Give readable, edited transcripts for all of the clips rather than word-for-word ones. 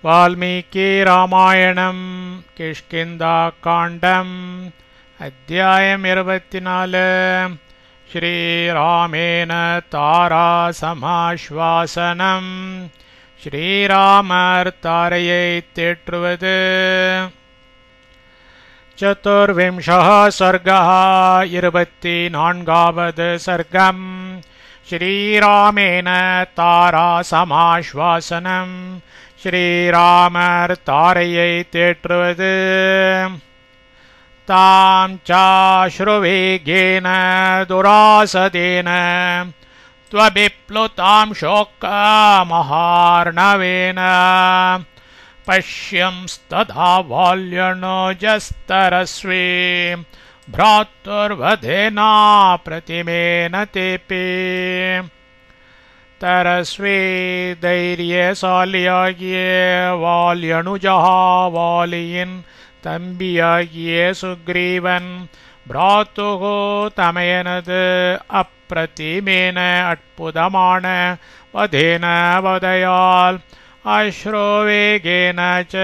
वाल्मीकि रामायणं किष्किन्धाकाण्डम् अध्यायम् 24 श्रीरामेण तारासमाश्वासनम् श्रीरामर् तारयैत्येற்றுவது चतुर्विंशः सर्गः 24வது सर्गम् श्रीरामेण तारासमाश्वासनम् श्रीरामर् तारयैत्येற்றுவது तां चाश्रुवेगेन दुरासदेन त्वबिप्लुतां शोकमहार्णवेन पश्यंस्तदा वाल्यनुजस्तरस्वी भ्रातुर्वधेना प्रतिमेन तेऽपि तरस्वी தைரியசாலியாகிய வால்யனுஜா வாலியின் தம்பியாகிய சுக்ரீவன் பிராத்துகோ தமையனது அப்பிரதிமேன அற்புதமான வதேன வதையால் அஸ்ரோவேகேன ச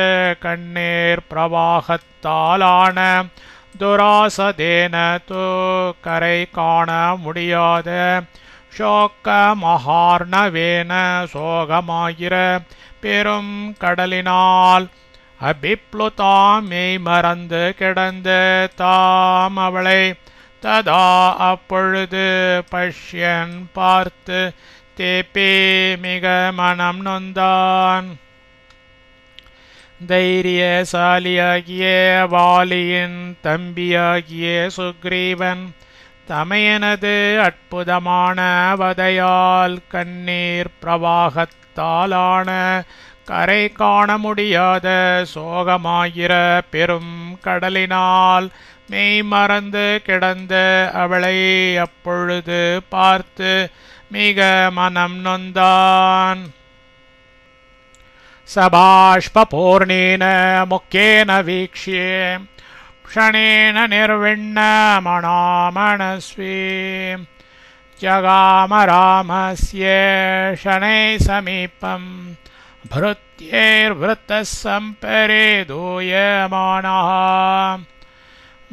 கண்ணீர் பிரவாகத்தாலான துராசதேன தோ கரை காண முடியாத ஷோக்க மகார்ணவேன சோகமாகிற பெரும் கடலினால் அபிப்ளுதாம் மெய் மறந்து கிடந்த தாம் அவளை ததா அப்பொழுது பஷ்யன் பார்த்து தேப்பே மிக மனம் நொந்தான். தைரியசாலியாகிய வாலியின் தம்பியாகிய சுக்ரீவன் தமையனது அற்புதமான வதையால் கண்ணீர் பிரவாகத்தாலான கரை காண முடியாத சோகமாகிற பெரும் கடலினால் மெய் மறந்து கிடந்த அவளை அப்பொழுது பார்த்து மிக மனம் நொந்தான். சபாஷ்பூர்ணேன முக்கேன வீக்ஷ்யே க்ஷணேன நிர்விண்ணமணாமணஸ்வி ஜகாம ராமஸ்ய ஷணை சமீபம் भृत्यैर्वृतः सम्परेदूयमानः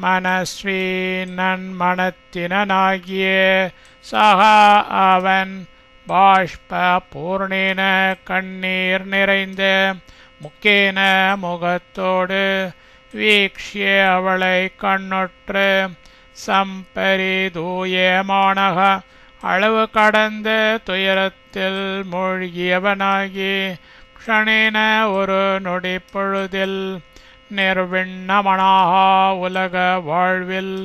मनस्वी நன்மனத்தினாகிய சக அவன் பாஷ்பூர்ணேன கண்ணீர் நிறைந்த முக்கேன முகத்தோடு வீக்ஷ்ய அவளை கண்ணுற்று சம்பரிதூயமானக அளவு கடந்த துயரத்தில் மூழ்கியவனாகி க்ஷணேன ஒரு நொடி பொழுதில் நிர்விண்ணமனாக உலக வாழ்வில்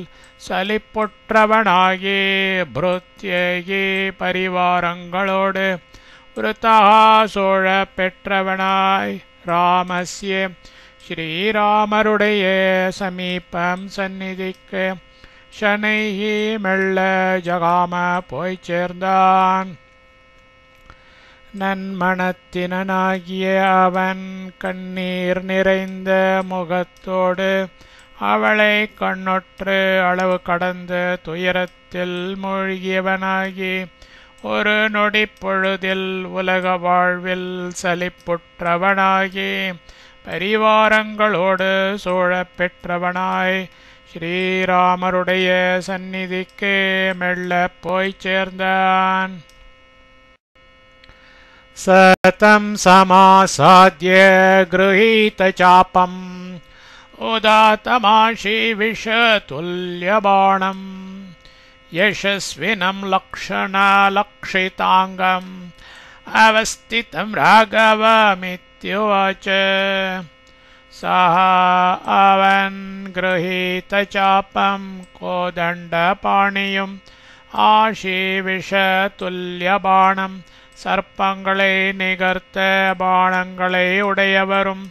சலிப்புற்றவனாகி புருத்யகி பரிவாரங்களோடு விருத்தகா சோழ பெற்றவனாய் ராமஸ்ய ஸ்ரீராமருடைய சமீபம் சந்நிதிக்கு ஷனைஹி மெல்ல ஜகாம போய் சேர்ந்தான். நன்மனத்தினாகிய அவன் கண்ணீர் நிறைந்த முகத்தோடு அவளை கண்ணுற்று அளவு கடந்த துயரத்தில் மூழ்கியவனாகி ஒரு நொடி பொழுதில் உலக வாழ்வில் சலிப்புற்றவனாகி பரிவாரங்களோடு சோழ பெற்றவனாய் ஸ்ரீராமருடைய சந்நிதிக்கு மெல்ல போய் சேர்ந்தான். சதம் சமாசாத்ய கிருஹீத சாபம் உதாத்தமாஷி விஷதுல்யபாணம் யசஸ்வினம் லக்ஷண லக்ஷிதாங்கம் அவஸ்திதம் ராகவமித்யுவாச்ச. सह அவன் கிரஹீத சாபம் கோதண்டபாணியும் ஆஷீவிஷதுல்யபாணம் சர்ப்பங்களை நிகர்த்த பாணங்களை உடையவரும்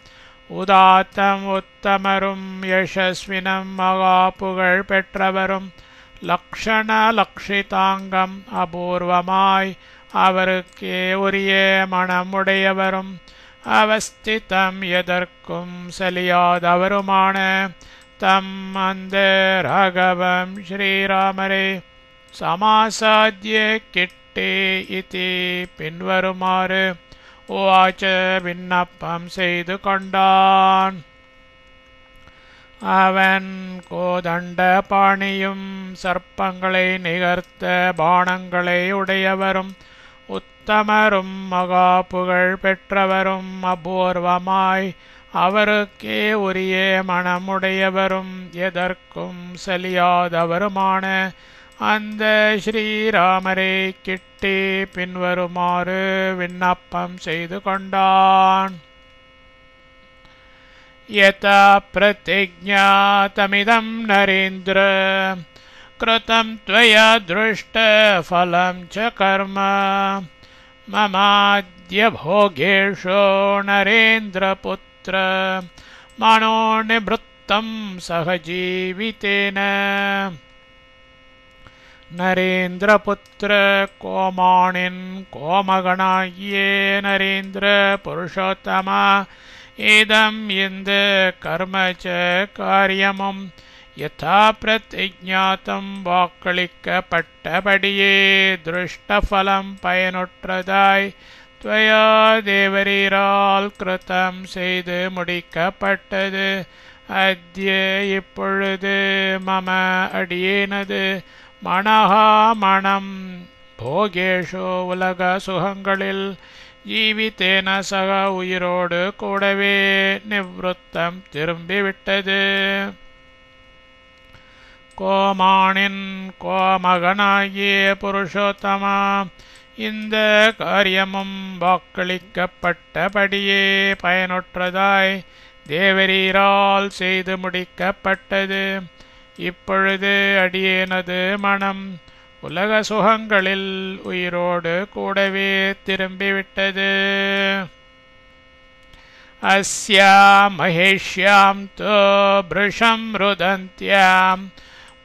உதாத்தம் உத்தமரும் யசஸ்வினம் மகா புகழ் பெற்றவரும் லக்ஷண லக்ஷிதாங்கம் அபூர்வமாய் அவருக்கே உரிய மனமுடையவரும் அவஸ்திதம் எதற்கும் சலியாதவருமான தம் அந்த ராகவம் ஸ்ரீராமரே சமாசாத்ய கிட்டே இதி பின்வருமாறு உவாச்ச விண்ணப்பம் செய்து கொண்டான். அவன் கோதண்ட பாணியும் சர்ப்பங்களை நிகர்த்த பாணங்களை உடையவரும் உத்தமரும் மகா புகழ் பெற்றவரும் அபூர்வமாய் அவருக்கே உரிய மனமுடையவரும் எதற்கும் சலியாதவருமான அந்த ஸ்ரீராமரை கிட்டி பின்வருமாறு விண்ணப்பம் செய்து கொண்டான். யதா பிரதிஜ்ஞாதமிதம் நரேந்திர கிருதம் த்வயா திருஷ்ட ஃபலம் ச கர்ம மமாத்ய போகேஷோ நரேந்திரபுத்திர மனோ நிவృத்தம் சகஜீவிதேன. நரேந்திரபுத்திர கோமாணின் கோமகனாகியே நரேந்திர புருஷோத்தமா இதம் இந்த கர்மச்ச காரியமும் யதா பிரதிஜ்ஞாதம் வாக்களிக்கப்பட்டபடியே திருஷ்டபலம் பயனுற்றதாய் த்வயா தேவரீரால் கிருதம் செய்து முடிக்கப்பட்டது. அத்ய இப்பொழுது மம அடியேனது மனஹா மனம் போகேஷோ உலக சுகங்களில் ஜீவித்தேன சக உயிரோடு கூடவே நிவృத்தம் திரும்பிவிட்டது. கோமாணின் கோமகனாகிய புருஷோத்தமா இந்த காரியமும் வாக்களிக்கப்பட்டபடியே பயனுற்றதாய் தேவரீரால் செய்து முடிக்கப்பட்டது. இப்பொழுது அடியேனது மனம் உலக சுகங்களில் உயிரோடு கூடவே திரும்பிவிட்டது. அஸ்யாம் மகேஷ்யாம் தோ பிருஷம் ருதந்த்யாம்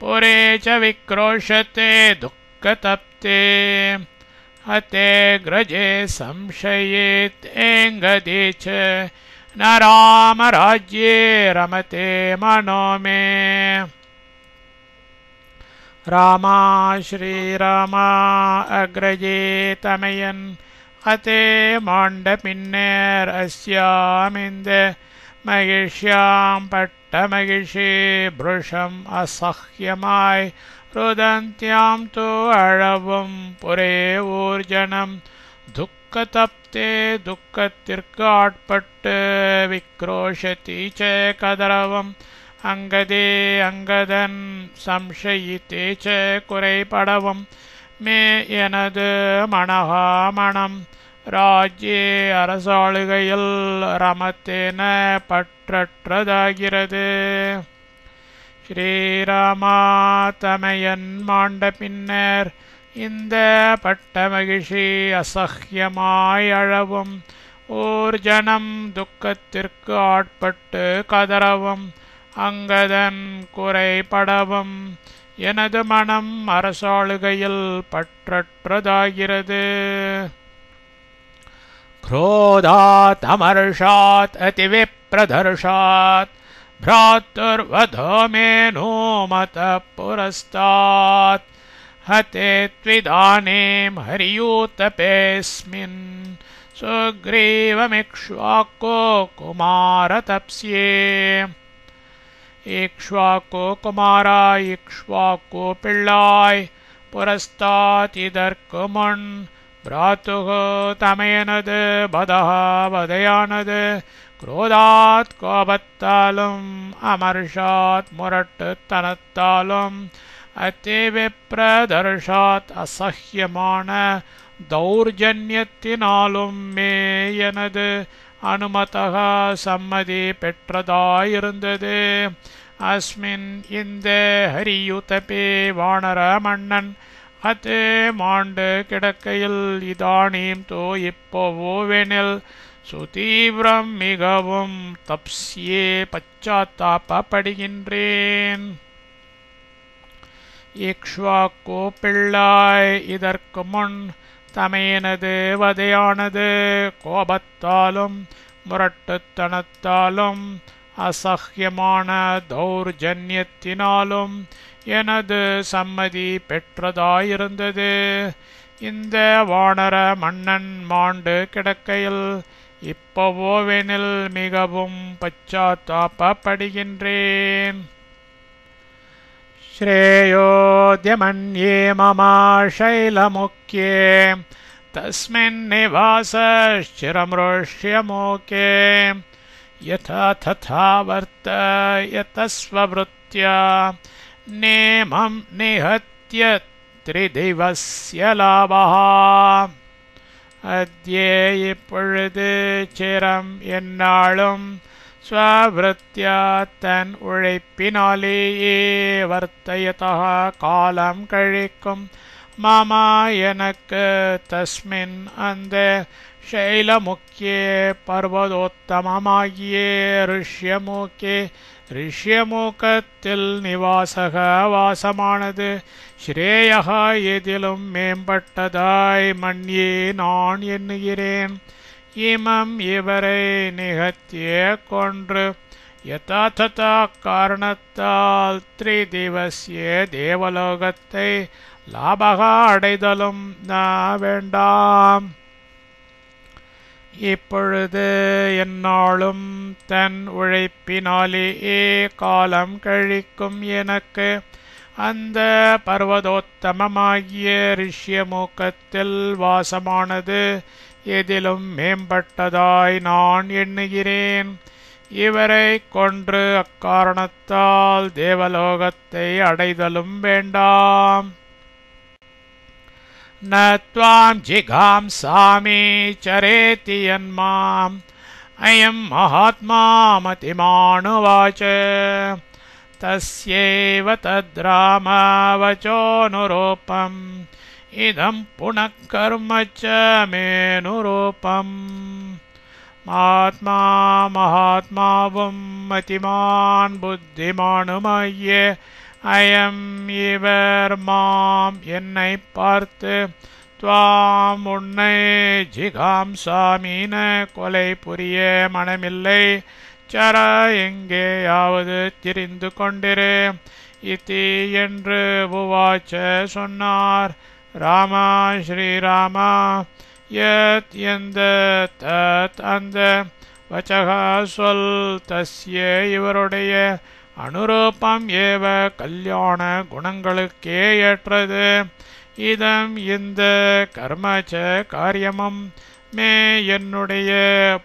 புரே ச விக்ரோஷத்தே துக்கதப்தே ஹதே கிரஜே சம்சயே தேங்கதே ச ந ராம ராஜ்யே ரமதே மனோ மே. ராமா ஸ்ரீராமா அக்ரஜே தமயன் ஹதே மாண்ட பின்னர் அஸ்யாமிந்த மகிஷ்யாம் பட்ட மகிஷே புருஷம் அசஹ்யமாய் ருதந்த்யாம் தோ அழவும் புரே ஊர்ஜனம் துக்கதப்தே துக்கத்திற்கு ஆட்பட்டு விக்ரோஷதி ச கதரவம் அங்கதே அங்கதன் சம்சயித்தே ச குறைபடவும் மே எனது மனஹா மனம் ராஜ்யே அரசாளுகையில் ரமத்தேன பற்றற்றதாகிறது. ஸ்ரீராமா தமையன் மாண்ட பின்னர் இந்த பட்ட மகிழ்ச்சி அசஹ்யமாய் அழவும் ஊர்ஜனம் துக்கத்திற்கு ஆட்பட்டு கதறவும் அங்கதன் குறைபடவும் எனது மனம் அரசாளுகையில் பற்றற்றதாகிறது. क्रोधात् अमर्षात् अतिविप्रदर्शात् भ्रातुर्वधो मेनो मतः पुरस्तात् हते त्विदानीं हरियूतपेऽस्मिन् सुग्रीवमिक्ष्वाको कुमारतप्स्ये. इक्ष्वाको कुमारा इक्ष्वाको पिळ्ळाय पुरस्तात् இதற்குமுன் भ्रातुः तमयनது बदः बदयानது क्रोधात् கோபத்தாலும் அமர்ஷாத் முரட்டுத்தனத்தாலும் அதிவிப்ரதர்ஷாத் அசஹ்யமான தௌர்ஜன்யத்தினாலும் மே எனது அனுமதக சம்மதி பெற்றதாயிருந்தது. அஸ்மின் இந்த ஹரியுதபே வானர மன்னன் அது மாண்டு கிடக்கையில் இதானீம் தோ இப்போவோவெனில் சுதீவிரம் மிகவும் தப்ஸ்யே பச்சாத்தாபப்படுகின்றேன். இக்ஷ்வாக்கு பிள்ளாய் இதற்கு முன் தமையனது வதையானது கோபத்தாலும் முரட்டுத்தனத்தாலும் அசஹ்யமான தௌர்ஜன்யத்தினாலும் எனது சம்மதி பெற்றதாயிருந்தது. இந்த வானர மன்னன் மாண்டு கிடக்கையில் இப்போவோவெனில் மிகவும் பச்சாத்தாபப்படுகின்றேன். ஸ்ரேயோத்யமன்யே மமா சைலமுக்யே தஸ்மின் நிவாசச்சிரம்ரோஷ்யமோகே யதா ததா வர்த்தயதஸ்வவ்ருத்யா நேமம் நிஹத்ய த்ரிதிவஸ்ய லாபஹ. அத்யே இப்பொழுது சிரம் எந்நாளும் ஸ்வவ்ருத்யா தன் உழைப்பினாலேயே வர்த்தயதா காலம் கழிக்கும் மாமா எனக்கு தஸ்மின் அந்த சைலமுக்கியே பர்வதோத்தமமாகிய ரிஷ்யமூக்கே ரிஷ்யமூக்கத்தில் நிவாசக வாசமானது ஸ்ரேயகா எதிலும் மேம்பட்டதாய் மன்யே நான் எண்ணுகிறேன். இமம் இவரை நிகத்திய கொன்று யதாததா காரணத்தால் த்ரிதிவசிய தேவலோகத்தை லாபகா அடைதலும் வேண்டாம். இப்பொழுது எந்நாளும் தன் உழைப்பினாலேயே காலம் கழிக்கும் எனக்கு அந்த பர்வதோத்தமமாகிய ரிஷ்யமூக்கத்தில் வாசமானது எதிலும் மேம்பட்டதாய் நான் எண்ணுகிறேன். இவரை கொன்று அக்காரணத்தால் தேவலோகத்தை அடைதலும் வேண்டாம். ந த்வாம் ஜிகாம்சாமி சரேதி யன்மாம் அயம் மகாத்மா மதிமானுவாச்ச தஸ்யைவ தத்ராம வச்சோனுரூபம் இதம் புனః கர்ம ச மேனுரூபம். மகாத்மா மகாத்மாவும் மதிமான் புத்திமானுமாகிய அயம் இவர் மாம் என்னை பார்த்து துவாம் உன்னை ஜிகாம்சாமீன கொலை புரிய மனமில்லை சர எங்கேயாவது திரிந்து கொண்டிரு இதி என்று உவாச்ச சொன்னார். ராமா ஸ்ரீராமா யத் எந்த தத் அந்த வச்சகா சொல் தஸ்ய இவருடைய அனுரூபம் ஏவ கல்யாண குணங்களுக்கே ஏற்றது. இதம் இந்த கர்மச்ச காரியமும் மே என்னுடைய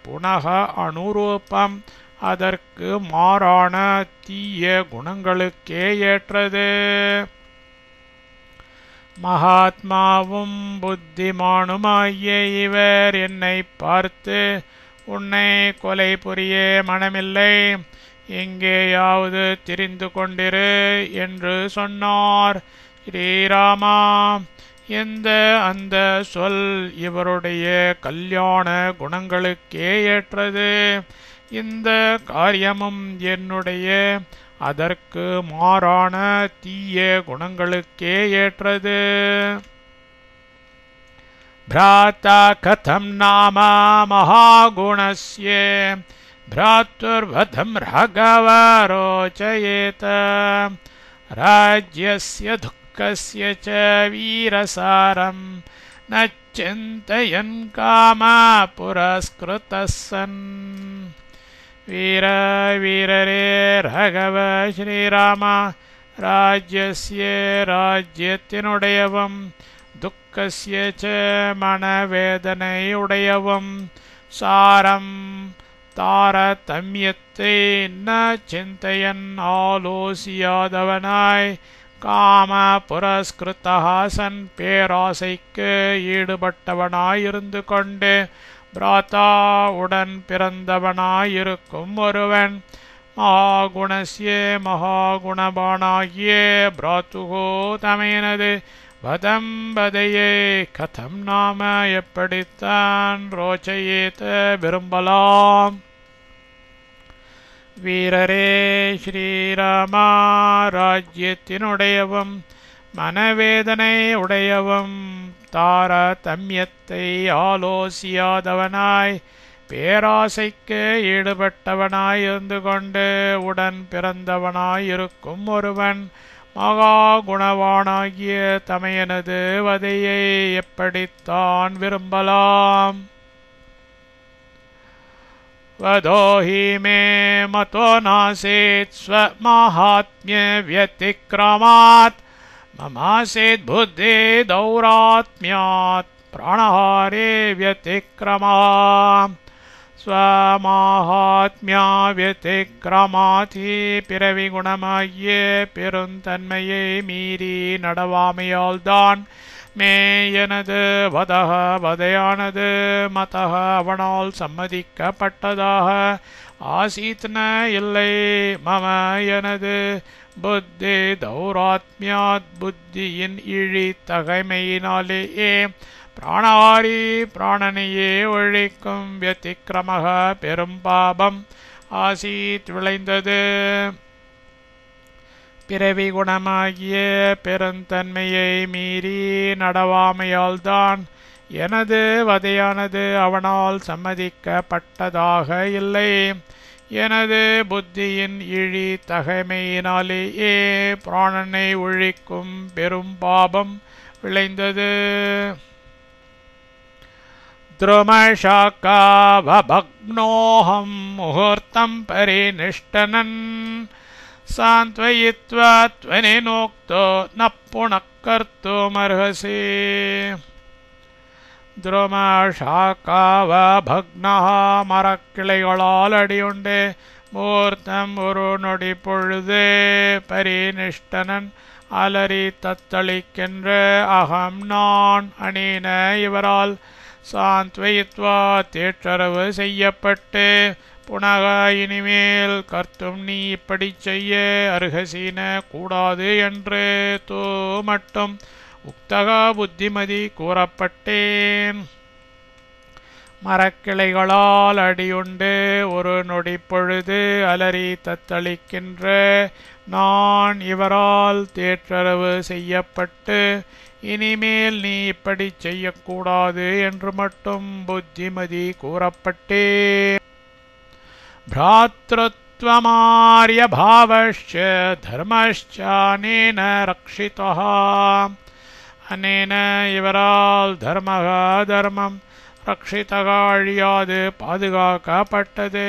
புனக அனுரூபம் அதற்கு மாறான தீய குணங்களுக்கே ஏற்றது. மகாத்மாவும் புத்திமானுமாகிய இவர் என்னை பார்த்து உன்னை கொலை புரிய மனமில்லை எங்கேயாவது திரிந்து கொண்டிரு என்று சொன்னார். ஸ்ரீராமா எந்த அந்த சொல் இவருடைய கல்யாண குணங்களுக்கே ஏற்றது. இந்த காரியமும் என்னுடைய அதற்கு மாறான தீய குணங்களுக்கே ஏற்றது. பிராதா கதம் நாம மகாகுணஸ்ய भ्रातुर्वधं राघव रोचयेत राज्यस्य दुःखस्य च वीरसारं न चिन्तयन् कामा पुरस्कृतः सन्. वीररे राघव श्रीराम राज्यस्य राज्यத்தினுடையவும் दुःखस्य च मनवेदனையுடையவும் சாரம் தாரதமியத்தை ந சிந்தையன் ஆலோசியாதவனாய் காம புரஸ்கிருதஹாசன் பேராசைக்கு ஈடுபட்டவனாயிருந்து கொண்டு பிராத்தா உடன் பிறந்தவனாயிருக்கும் ஒருவன் மகாகுணஸ்ய மகாகுணபானாகிய பிராத்துகோ தமையனது வதம் வதையே கதம் நாம எப்படித்தான் ரோச்சையேத்த விரும்பலாம். வீரரே ஸ்ரீராமா ராஜ்யத்தினுடையவும் மனவேதனை உடையவும் தாரதமியத்தை ஆலோசியாதவனாய் பேராசைக்கு ஈடுபட்டவனாய் இருந்து கொண்டு உடன் பிறந்தவனாயிருக்கும் ஒருவன் மகா குணவானாகிய தமையனது வதையை எப்படித்தான் விரும்பலாம்? வதோஹி மே மதோ நாசேத் ஸ்வமாஹாத்ம்ய வ்யதிக்ரமாத் மமாசேத் புத்தி தௌராத்ம்யாத் பிராணஹாரே வ்யதிக்ரமாத் ஸ்வமாஹாத்ம்யா வ்யதிக்ரமாதி பிறவி குணமாகிய பெருந்தன்மையை மீறி நடவாமையால்தான் மே எனது வதையானது மதஹ அவனால் சம்மதிக்கப்பட்டதாக ஆசீத்ன இல்லை மம எனது புத்தி தௌராத்மியாத் புத்தியின் இழி தகைமையினாலேயே பிராணாரி பிராணனையே ஒழிக்கும் வியதிக்கிரமக பெரும் பாபம் ஆசீத் விளைந்தது. பிறவி குணமாகிய பெருந்தன்மையை மீறி நடவாமையால்தான் எனது வதையானது அவனால் சம்மதிக்கப்பட்டதாக இல்லை. எனது புத்தியின் இழி தகைமையினாலேயே பிராணனை ஒழிக்கும் பெரும் பாபம் விளைந்தது. த்ருமஷாக்காவபக்னோஹம் முகூர்த்தம் பரிநிஷ்டனன் சாந்த்வயித்வா த்வனேனோக்தோ ந புனః கர்த்துமர்ஹசி. த்ருமஷாக்காவபக்னஹ மரக்கிளைகளால் அடியுண்டு முகூர்த்தம் ஒரு நொடி பொழுது பரிநிஷ்டனன் அலறி தத்தளிக்கின்ற அகம் நான் அனீன இவரால் சாந்த்வயித்வா தேற்றரவு செய்யப்பட்டு புனக இனிமேல் கர்த்தும் நீ இப்படி செய்ய அருகசீன கூடாது என்று தோ மட்டும் உக்தக புத்திமதி கூறப்பட்டேன். மரக்கிளைகளால் அடியுண்டு ஒரு நொடி பொழுது அலறி தத்தளிக்கின்ற நான் இவரால் தேற்றரவு செய்யப்பட்டு இனிமேல் நீ இப்படி செய்யக்கூடாது என்று மட்டும் புத்திமதி கூறப்பட்டேன். भ्रातृत्वमार्य भावश्च धर्मश्च अनेन रक्षितः अनेन இவரால் தர்மக தர்மம் ரக்ஷிதக அழியாது பாதுகாக்கப்பட்டது.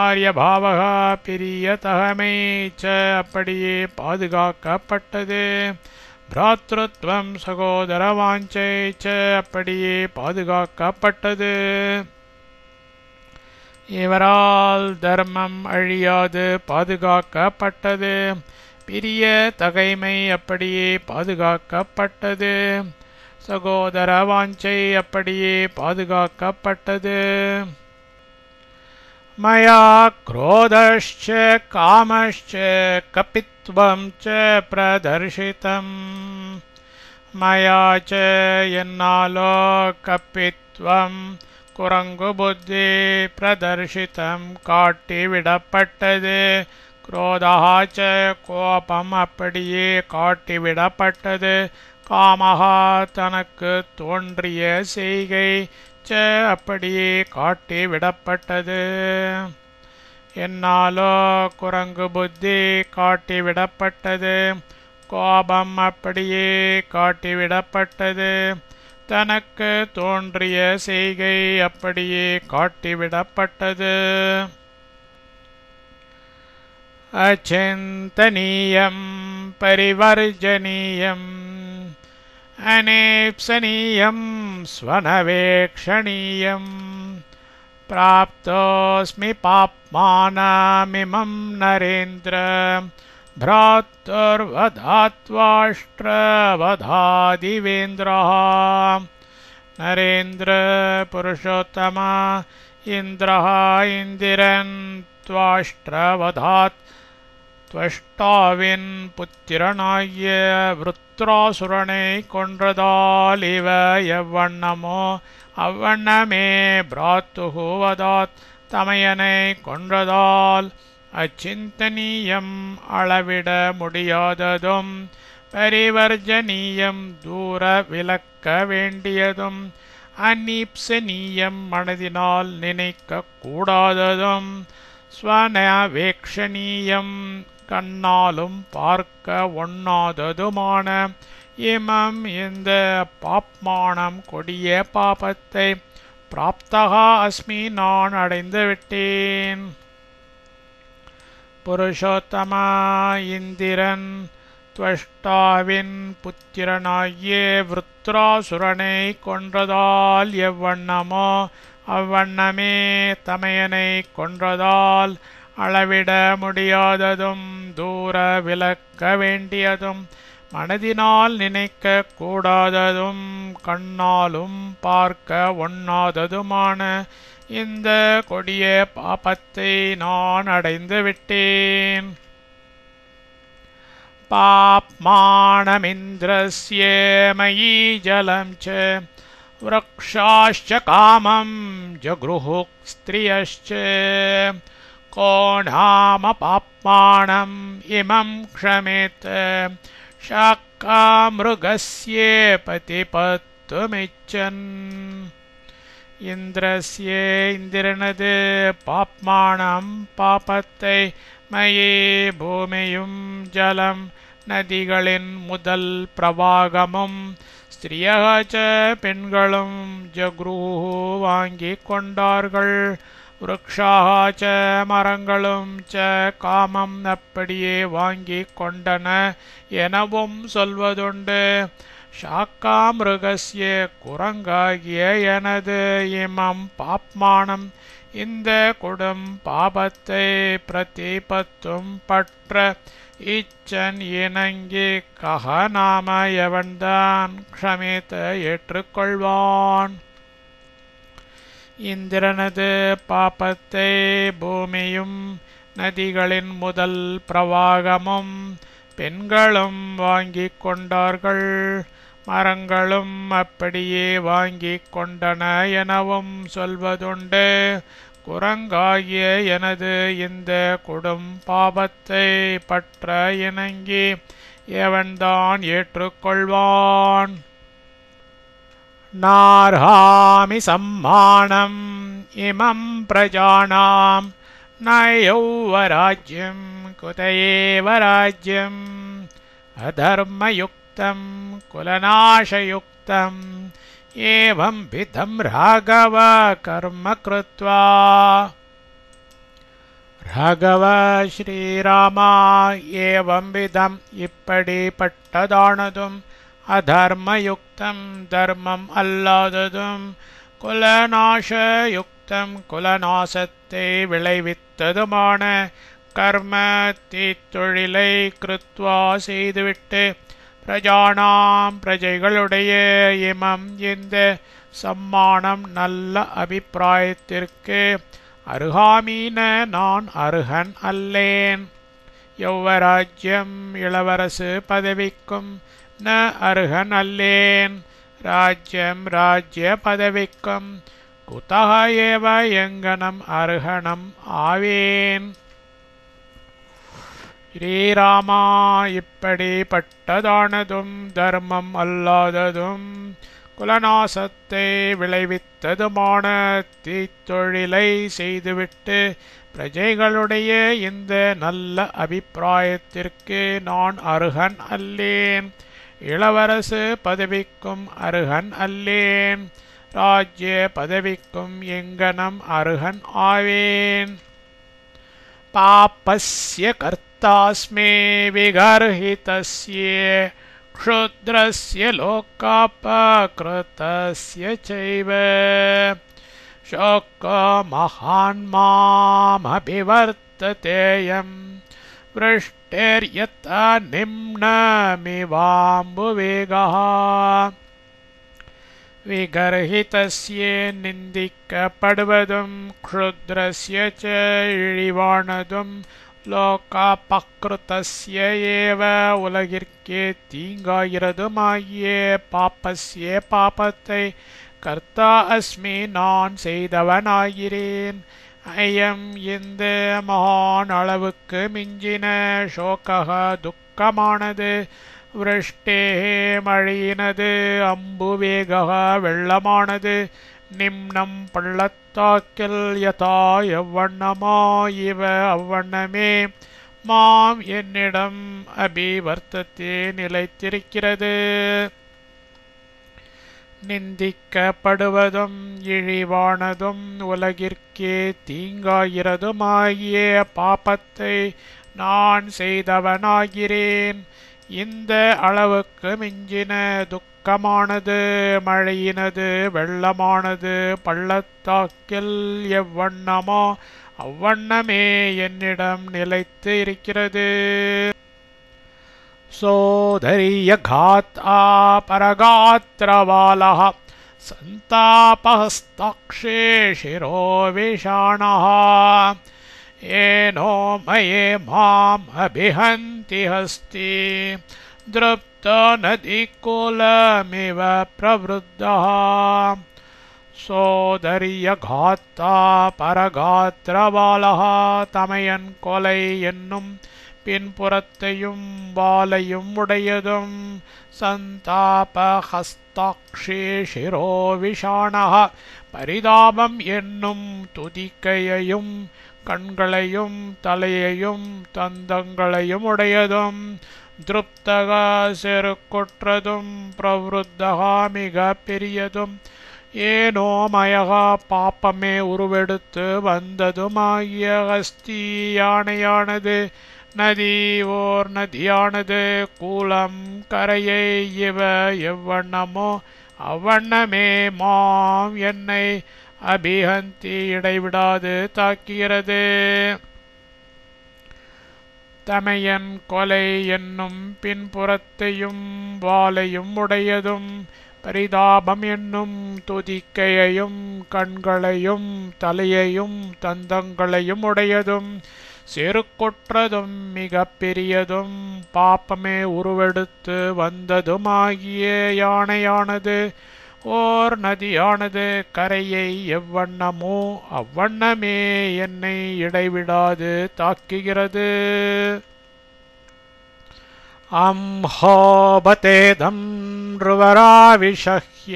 ஆரிய பாவக பிரிய தகமை ச அப்படியே பாதுகாக்கப்பட்டது. பிராத்ருத்வம் சகோதர வாஞ்சை ச அப்படியே பாதுகாக்கப்பட்டது. இவரால் தர்மம் அழியாது பாதுகாக்கப்பட்டது. பிரிய தகைமை அப்படியே பாதுகாக்கப்பட்டது. சகோதர வாஞ்சை அப்படியே பாதுகாக்கப்பட்டது. மயா க்ரோதश्च காமश्च கபித்வம் ச பிரதர்ஷிதம். மயா ச என்னாலோ கபித்வம் குரங்கு புத்தி பிரதர்ஷிதம் காட்டிவிடப்பட்டது. குரோதஹாச்ச கோபம் அப்படியே காட்டிவிடப்பட்டது. காமஹா தனக்கு தோன்றிய செய்கை ச அப்படியே காட்டிவிடப்பட்டது. என்னாலோ குரங்கு புத்தி காட்டிவிடப்பட்டது. கோபம் அப்படியே காட்டிவிடப்பட்டது. தனக்கு தோன்றிய செய்கை அப்படியே காட்டிவிடப்பட்டது. அச்சிந்தனீயம் பரிவர்ஜனீயம் அனேப்சனீயம் ஸ்வனவேக்ஷணீயம். பிராப்தோஸ்மி பாப்மானமிமம் நரேந்திர भ्रातुर्वधात्वाष्ट्रवधादिवेन्द्रः. नरेन्द्र पुरुषोत्तम इन्द्रः इन्दिरन् त्वाष्ट्रवधात् त्वष्टाविन् पुத்திரனாகிய விருத்ராசுரனை கொன்றதால் இவ எவ்வண்ணமோ அவ்வண்ணமே பிராத்துஹு வதாத் தமையனை கொன்றதால் அச்சிந்தனீயம் அளவிட முடியாததும் பரிவர்ஜனீயம் தூர விலக்க வேண்டியதும் அனீப்சனீயம் மனதினால் நினைக்க கூடாததும் ஸ்வனவேக்ஷணீயம் கண்ணாலும் பார்க்க ஒண்ணாததுமான இமம் இந்த பாப்மானம் கொடிய பாபத்தை பிராப்தகா அஸ்மி நான் அடைந்து விட்டேன். புருஷோத்தமா இந்திரன் துவஷ்டாவின் புத்திரனாகிய விருத்ராசுரனை கொன்றதால் எவ்வண்ணமோ அவ்வண்ணமே தமையனை கொன்றதால் அளவிட முடியாததும் தூர விலக்க வேண்டியதும் மனதினால் நினைக்க கூடாததும் கண்ணாலும் பார்க்க ஒண்ணாததுமான இந்த கொடிய பாபத்தை நான் அடைந்து விட்டேன். பாப்மானமிந்திரஸ்ய மயி ஜலம் ச விரக்ஷாश्च காமம் ஜக்ருஹு ஸ்த்ரியश्च को नाम पाप्मानम् इमं क्षमेत शाकामृगस्य பதிபத்துமிச்சன். இந்திரஸ்ய இந்திரனது பாப்மானம் பாபத்தை மயே பூமியும் ஜலம் நதிகளின் முதல் பிரவாகமும் ஸ்திரியக பெண்களும் ஜக்ரு வாங்கிக் கொண்டார்கள். விருக்ஷாக மரங்களும் காமம் அப்படியே வாங்கிக் கொண்டன எனவும் சொல்வதுண்டு. சாக்காமிருகஸ்ய குரங்காகிய எனது இமம் பாப்மானம் இந்த கொடும் பாபத்தை பிரதிபத்தும் பற்ற இச்சன் இணங்கி கஹ நாம எவன்தான் க்ஷமித்த ஏற்றுக்கொள்வான். இந்திரனது பாபத்தை பூமியும் நதிகளின் முதல் பிரவாகமும் பெண்களும் வாங்கிக் கொண்டார்கள். மரங்களும் அப்படியே வாங்கிக் கொண்டன எனவும் சொல்வதுண்டு. குரங்காகிய எனது இந்த கொடும் பாபத்தை பற்ற இணங்கி எவன்தான் ஏற்றுக்கொள்வான். நார்ஹாமி சம்மானம் இமம் பிரஜானாம் நயௌவராஜ்யம் குதயேவ ராஜ்யம் அதர்மயுக்தம் குலநாசயுக்தம் ஏவம் விதம் ராகவ கர்ம கிருத்வா. ராகவ ஸ்ரீராமா ஏவம் விதம் இப்படிப்பட்டதானதும் அதர்மயுக்தம் தர்மம் அல்லாததும் குலநாசயுக்தம் குலநாசத்தை விளைவித்ததுமான கர்ம தீத்தொழிலை கிருத்வா செய்துவிட்டு பிரஜானாம் பிரஜைகளுடைய இமம் இந்த சம்மானம் நல்ல அபிப்பிராயத்திற்கு அருகாமீன நான் அருகன் அல்லேன். யௌவராஜ்யம் இளவரசு பதவிக்கும் ந அருகன் அல்லேன். ராஜ்யம் ராஜ்ய பதவிக்கும் குதஹ ஏவ எங்கனம் அருகணம் ஆவேன். ஸ்ரீராமா இப்படிப்பட்டதானதும் தர்மம் அல்லாததும் குலநாசத்தை விளைவித்ததுமான தீத்தொழிலை செய்துவிட்டு பிரஜைகளுடைய இந்த நல்ல அபிப்பிராயத்திற்கு நான் அருகன் அல்லேன். இளவரசு பதவிக்கும் அருகன் அல்லேன். ராஜ்ய பதவிக்கும் எங்கனம் அருகன் ஆவேன். பாப்பஸ்ய கர்த்தாஸ்மே விகர்ஹிதஸ்ய க்ஷுத்ரஸ்ய லோகாபக்ருதஸ்ய சைவ சோகோ மகான் மாமபிவர்த்ததேயம் விருஷ்டேர்யதா நிம்னமிவாம்புவேகः. விகர்ஹிதஸ்ய நிந்திக்கப்படுவதும் க்ஷுத்ரஸ்ய ச இழிவானதும் லோகாபக்ருதஸ்ய ஏவ உலகிற்கே தீங்காகிறதுமாகிய பாப்பஸ்ய பாபத்தை கர்த்தா அஸ்மி நான் செய்தவனாகிறேன். ஐயம் இந்த மகான் அளவுக்கு மிஞ்சின சோகக துக்கமானது விருஷ்டே மழையினது அம்புவேக வெள்ளமானது நிம்னம் பள்ளத்தாக்கில் யதா எவ்வண்ணமோ இவ அவ்வண்ணமே மாம் என்னிடம் அபிவர்த்தத்தே நிலைத்திருக்கிறது. நிந்திக்கப்படுவதும் இழிவானதும் உலகிற்கே தீங்காகிறதுமாகிய பாபத்தை நான் செய்தவனாகிறேன். இந்த அளவுக்கு மிஞ்சின துக்கமானது மழையினது வெள்ளமானது பள்ளத்தாக்கில் எவ்வண்ணமோ அவ்வண்ணமே என்னிடம் நிலைத்து இருக்கிறது. சோதரியகாத்ஆ பரகாத்ரவாலः சந்தாபஹஸ்தாக்ஷே சிரோவிஷாணः ஏனோ மயே மாம் அபிஹந்தி ஹஸ்தி திருப்தோ நதிகுலமிவ பிரவருத்தः. சோதரியகாத்தா பரகாத்ரவாலः தமையன் கொலை என்னும் பின்புறத்தையும் வாலையும் உடையதும் சந்தாபஹஸ்தாக்ஷே சிரோவிஷாணः பரிதாபம் என்னும் துதிக்கையையும் கண்களையும் தலையையும் தந்தங்களையும் உடையதும் திருப்தக செருக்குற்றதும் பிரவருத்தகா மிக பெரியதும் ஏனோ மயகா பாப்பமே உருவெடுத்து வந்ததுமாகிய ஹஸ்தி யானையானது நதி ஓர் நதியானது கூலம் கரையை இவ எவ்வண்ணமோ அவ்வண்ணமே மாம் என்னை அபிஹந்தி இடைவிடாது தாக்குகிறது. தமையன் கொலை என்னும் பின்புறத்தையும் வாலையும் உடையதும் பரிதாபம் என்னும் துதிக்கையையும் கண்களையும் தலையையும் தந்தங்களையும் உடையதும் செருக்குற்றதும் மிக பெரியதும் பாப்பமே உருவெடுத்து வந்ததுமாகிய யானையானது ஓர் நதியானது கரையை எவ்வண்ணமோ அவ்வண்ணமே என்னை இடைவிடாது தாக்குகிறது. அம்ஹோபதேதம் ருவராவிஷஹ்ய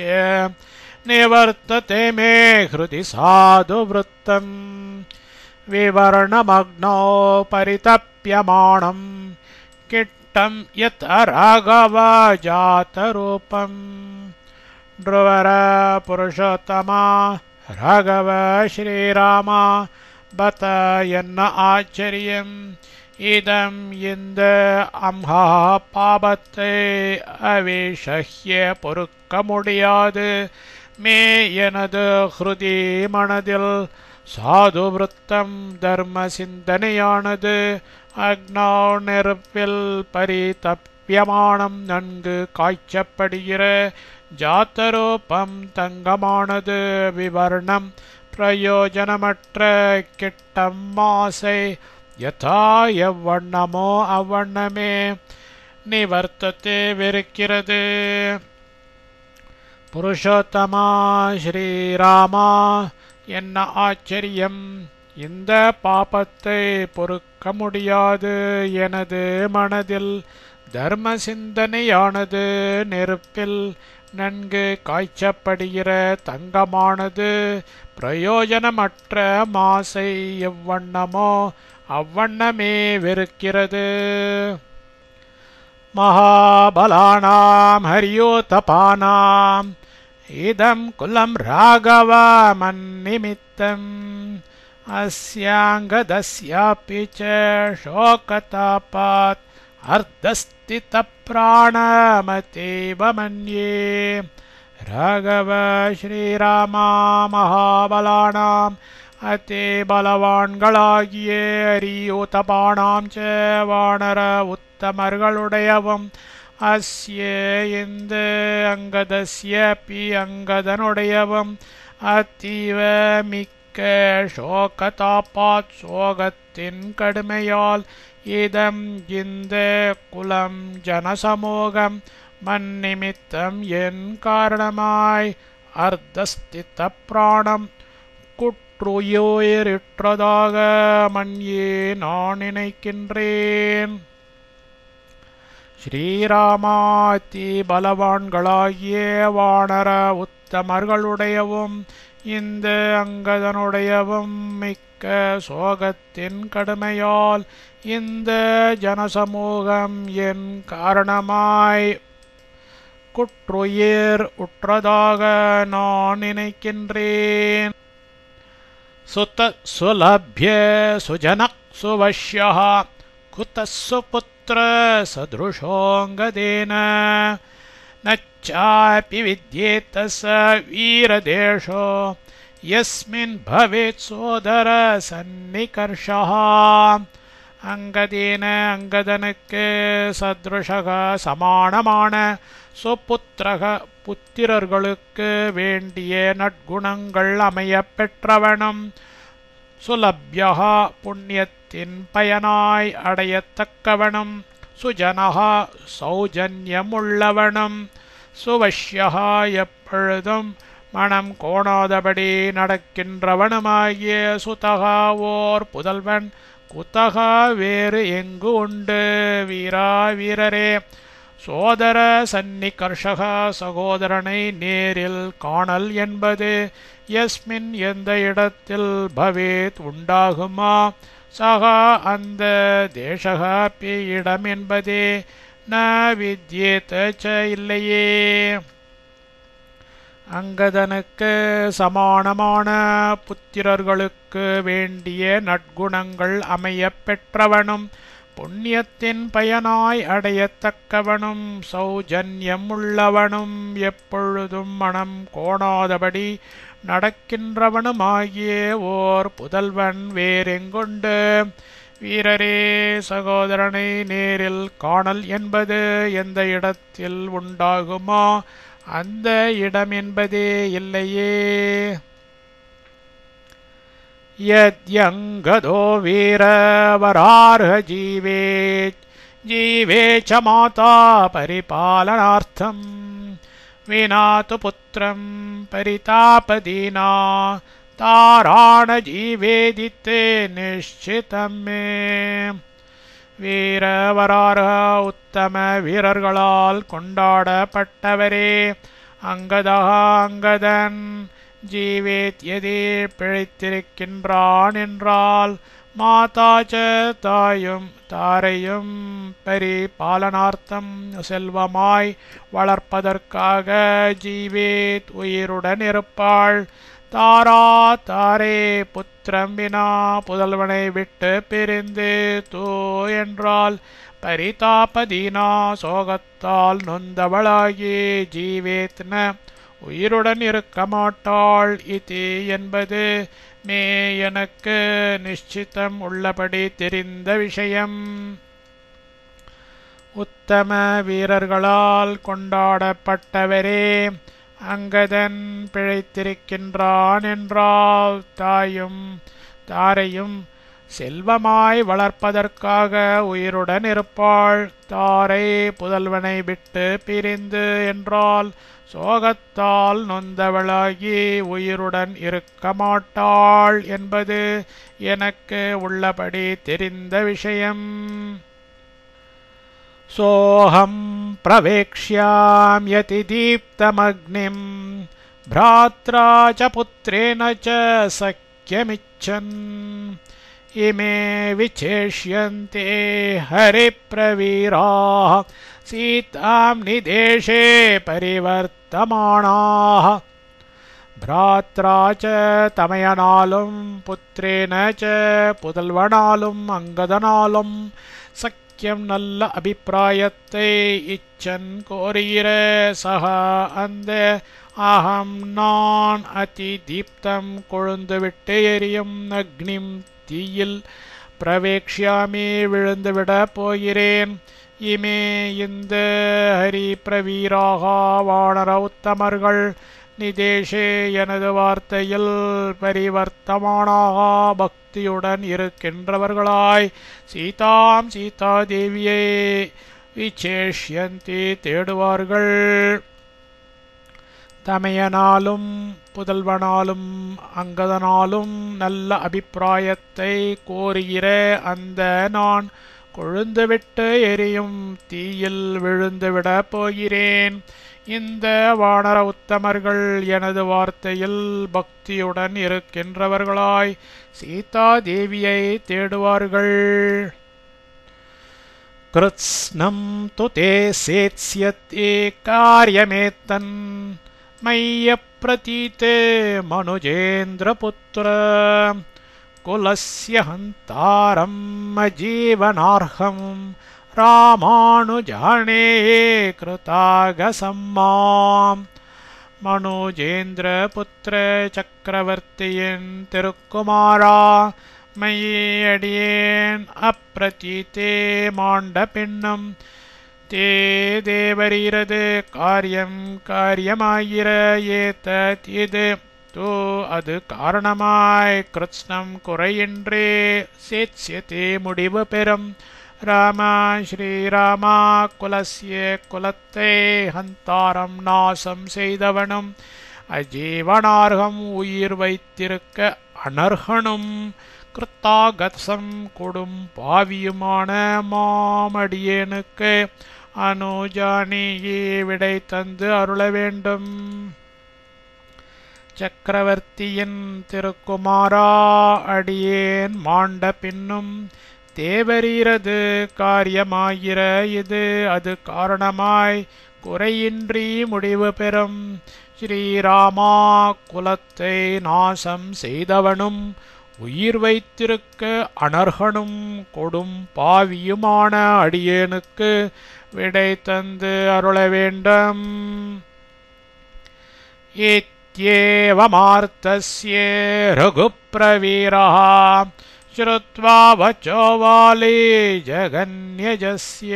நிவர்த்ததே மே ஹ்ருதி சாது விருத்தம் விவர்ணமக்னோ பரிதப்யமானம் கிட்டம் யத் ராகவ ஜாதரூபம். ध्रुवर पुरुषोत्तमा राघव श्रीरामा बत என்ன ஆச்சரியம். இதம் இந்த அம்ஹா பாபத்தை அவேஷஹ்ய பொறுக்க முடியாது. மே எனது ஹ்ருதி மனதில் சாது விருத்தம் தர்ம சிந்தனையானது அக்னோ நெருப்பில் பரிதப்யமானம் நன்கு காய்ச்சப்படுகிற ஜாத்தரூபம் தங்கமானது விவர்ணம் பிரயோஜனமற்ற கிட்டம் மாசை யதா எவ்வண்ணமோ அவ்வண்ணமே நிவர்த்தத்தை வெறுக்கிறது. புருஷோத்தமா ஸ்ரீராமா என்ன ஆச்சரியம். இந்த பாபத்தை பொறுக்க முடியாது. எனது மனதில் தர்ம சிந்தனையானது நெருப்பில் நன்கு காய்ச்சப்படுகிற தங்கமானது பிரயோஜனமற்ற மாசை எவ்வண்ணமோ அவ்வண்ணமே வெறுக்கிறது. மகாபலானாம் ஹரியோதபானாம் இதம் குலம் ராகவ மன்னிமித்தம் அஸ்யாங்கதஸ்யாபி ச சோகதாபாத் அர்த்தஸ்தித பிராணமதேவ மன்யே. ராகவ ஸ்ரீராமா மகாபலானாம் அத்தே பலவான்களாகிய அரியோதபானாம் ச வானர உத்தமர்களுடையவும் அஸ்ய இந்த அங்கதஸ்யபி அங்கதனுடையவும் அத்தீவ மிக்க சோகதாபாத் சோகத்தின் கடுமையால் இதம் இந்த குலம் ஜனசமூகம் மன்னிமித்தம் என் காரணமாய் அர்த்தஸ்தித பிராணம் குற்றுயிரிற்றதாக மன்யே நான் நினைக்கின்றேன். ஸ்ரீராமாதி பலவான்களாகிய வானர உத்தமர்களுடையவும் இந்த அங்கதனுடையவும் மிக்க மிக்க சோகத்தின் கடுமையால் இந்த ஜனசமூகம் என் காரணமாய் குற்றுயிர் உற்றதாக நான் நினைக்கின்றேன். சுத சுலப்ய சுஜன சுவஷ்யः குதः சுபுத்ர சத்ருஷோங்கதேன நச்சாபி வித்யேத ச வீரதேஷோ யஸ்மின் பவேத் சோதர சன்னிகர்ஷः. அங்கதேன அங்கதனுக்கு சத்ருஷக சமானமான சுபுத்திரக புத்திரர்களுக்கு வேண்டிய நற்குணங்கள் அமையப் பெற்றவனும் சுலப்யஹா புண்ணியத்தின் பயனாய் அடையத்தக்கவனும் சுஜனஹா சௌஜன்யமுள்ளவனும் சுவஷ்யஹா எப்பொழுதும் மனம் கோணாதபடி நடக்கின்றவனுமாகிய சுதகா ஓர் புதல்வன் குதகா வேறு எங்கு உண்டு. வீரா வீரரே, சோதர சன்னிகர்ஷக சகோதரனை நேரில் காணல் என்பது யஸ்மின் எந்த இடத்தில் பவேத் உண்டாகுமா சகா அந்த தேசகா பி இடம் என்பதே ந வித்யேத ச இல்லையே. அங்கதனுக்கு சமானமான புத்திரர்களுக்கு வேண்டிய நற்குணங்கள் அமையப் பெற்றவனும் புண்ணியத்தின் பயனாய் அடையத்தக்கவனும் சௌஜன்யம் உள்ளவனும் எப்பொழுதும் மனம் கோணாதபடி நடக்கின்றவனுமாகிய ஓர் புதல்வன் வேறெங்குண்டு. வீரரே, சகோதரனை நேரில் காணல் என்பது எந்த இடத்தில் உண்டாகுமோ அந்த இடம் என்பதே இல்லையே. யத்யங்கதோ வீரவரார்ஹ ஜீவே ச மாதா பரிபாலனார்த்தம் வினா து புத்ரம் பரிதாபதீனா தாராண ஜீவேதித்தே நிஷ்சிதம் மே. வீரவரார்ஹ உத்தம வீரர்களால் கொண்டாடப்பட்டவரே, அங்கதா அங்கதன் ஜீவேத் எதே பிழைத்திருக்கின்றான் என்றால் மாதாச்ச தாயும் தாரையும் பரிபாலனார்த்தம் செல்வமாய் வளர்ப்பதற்காக ஜீவேத் உயிருடன் இருப்பாள். தாரா தாரே புத்திரம் வினா புதல்வனை விட்டு பிரிந்து தூ என்றால் பரிதாபதீனா சோகத்தால் நொந்தவளாகி ஜீவேத்ன உயிருடன் இருக்க மாட்டாள். இது என்பது மே எனக்கு நிச்சிதம் உள்ளபடி தெரிந்த விஷயம். உத்தம வீரர்களால் கொண்டாடப்பட்டவரே, அங்கதன் பிழைத்திருக்கின்றான் என்றால் தாயும் தாரையும் செல்வமாய் வளர்ப்பதற்காக உயிருடன் இருப்பாள். தாரை புதல்வனை விட்டு பிரிந்து என்றால் சோகத்தால் நொந்தவளாகி உயிருடன் இருக்க மாட்டாள் என்பது எனக்கு உள்ளபடி தெரிந்த விஷயம். சோஹம் பிரவேக்ஷ்யாம்யதி தீப்தமக்னிம் भ्रात्रा च पुत्रेण च सख्यमिच्छन् इमे विचेष्यन्ते हरिप्रवीराः सीतां निदेशे परिवर्तमानाः भ्रात्रा च तमयनालुम पुत्रेण च पुदल्वनालुम अंगदनालुम சக்கியம் நல்ல அபிப்பிராயத்தை இச்சன் கோருகிற சக அந்த அகம் நான் அதி தீப்தம் கொழுந்துவிட்டு எரியும் அக்னிம் தீயில் பிரவேக்ஷாமி விழுந்துவிடப் போகிறேன். இமே இந்த ஹரி பிரவீராக வானர உத்தமர்கள் நிதேஷே எனது வார்த்தையில் பரிவர்த்தமானாக பக்தியுடன் இருக்கின்றவர்களாய் சீதாம் சீதா தேவியை விசேஷ்யந்தி தேடுவார்கள். தமையனாலும் புதல்வனாலும் அங்கதனாலும் நல்ல அபிப்பிராயத்தை கோருகிற அந்த நான் கொழுந்துவிட்டு எரியும் தீயில் விழுந்துவிடப் போகிறேன். இந்த வானர உத்தமர்கள் எனது வார்த்தையில் பக்தியுடன் இருக்கின்றவர்களாய் சீதா தேவியை தேடுவார்கள். கிருத்ஸ்னம் து தே சேத்ஸ்யதே காரியமேத்தன் மய்ய பிரதீதே மனுஜேந்திரபுத்ர குலஸ்ய ஹந்தாரம் ஜீவனார்ஹம் ராமானுஜானே கிருதாகசம்மாம். மனுஜேந்திரபுத்திர சக்கரவர்த்தியின் திருக்குமாரா, மையடியேன் அப்பிரதீதே மாண்ட பின்னம் தே தேவரீரது காரியம் காரியமாயிர ஏதத் இது தோ அது காரணமாய் கிருத்ஸ்னம் குறையின்றே சேத்ஸ்யதே முடிவு பெறும். ராமா ஸ்ரீராமா குலஸ்ய குலத்தை ஹந்தாரம் நாசம் செய்தவனும் அஜீவனார்கம் உயிர் வைத்திருக்க அனர்ஹனும் கிருத்தாகத்சம் கொடும் பாவியுமான மாமடியேனுக்கு அனுஜானியே விடை தந்து அருள வேண்டும். சக்கரவர்த்தியின் திருக்குமாரா, அடியேன் மாண்ட பின்னும் தேவரீரது காரியமாயிர இது அது காரணமாய் குறையின்றி முடிவு பெறும். ஸ்ரீராமா குலத்தை நாசம் செய்தவனும் உயிர் வைத்திருக்க அனர்ஹனும் கொடும் பாவியுமான அடியேனுக்கு விடை தந்து அருள வேண்டும். இத்யேவமார்த்தஸ்ய ரகுப்ரவீரः ஸ்ருத்வா வச்சோ வாலி ஜகன்யஜஸ்ய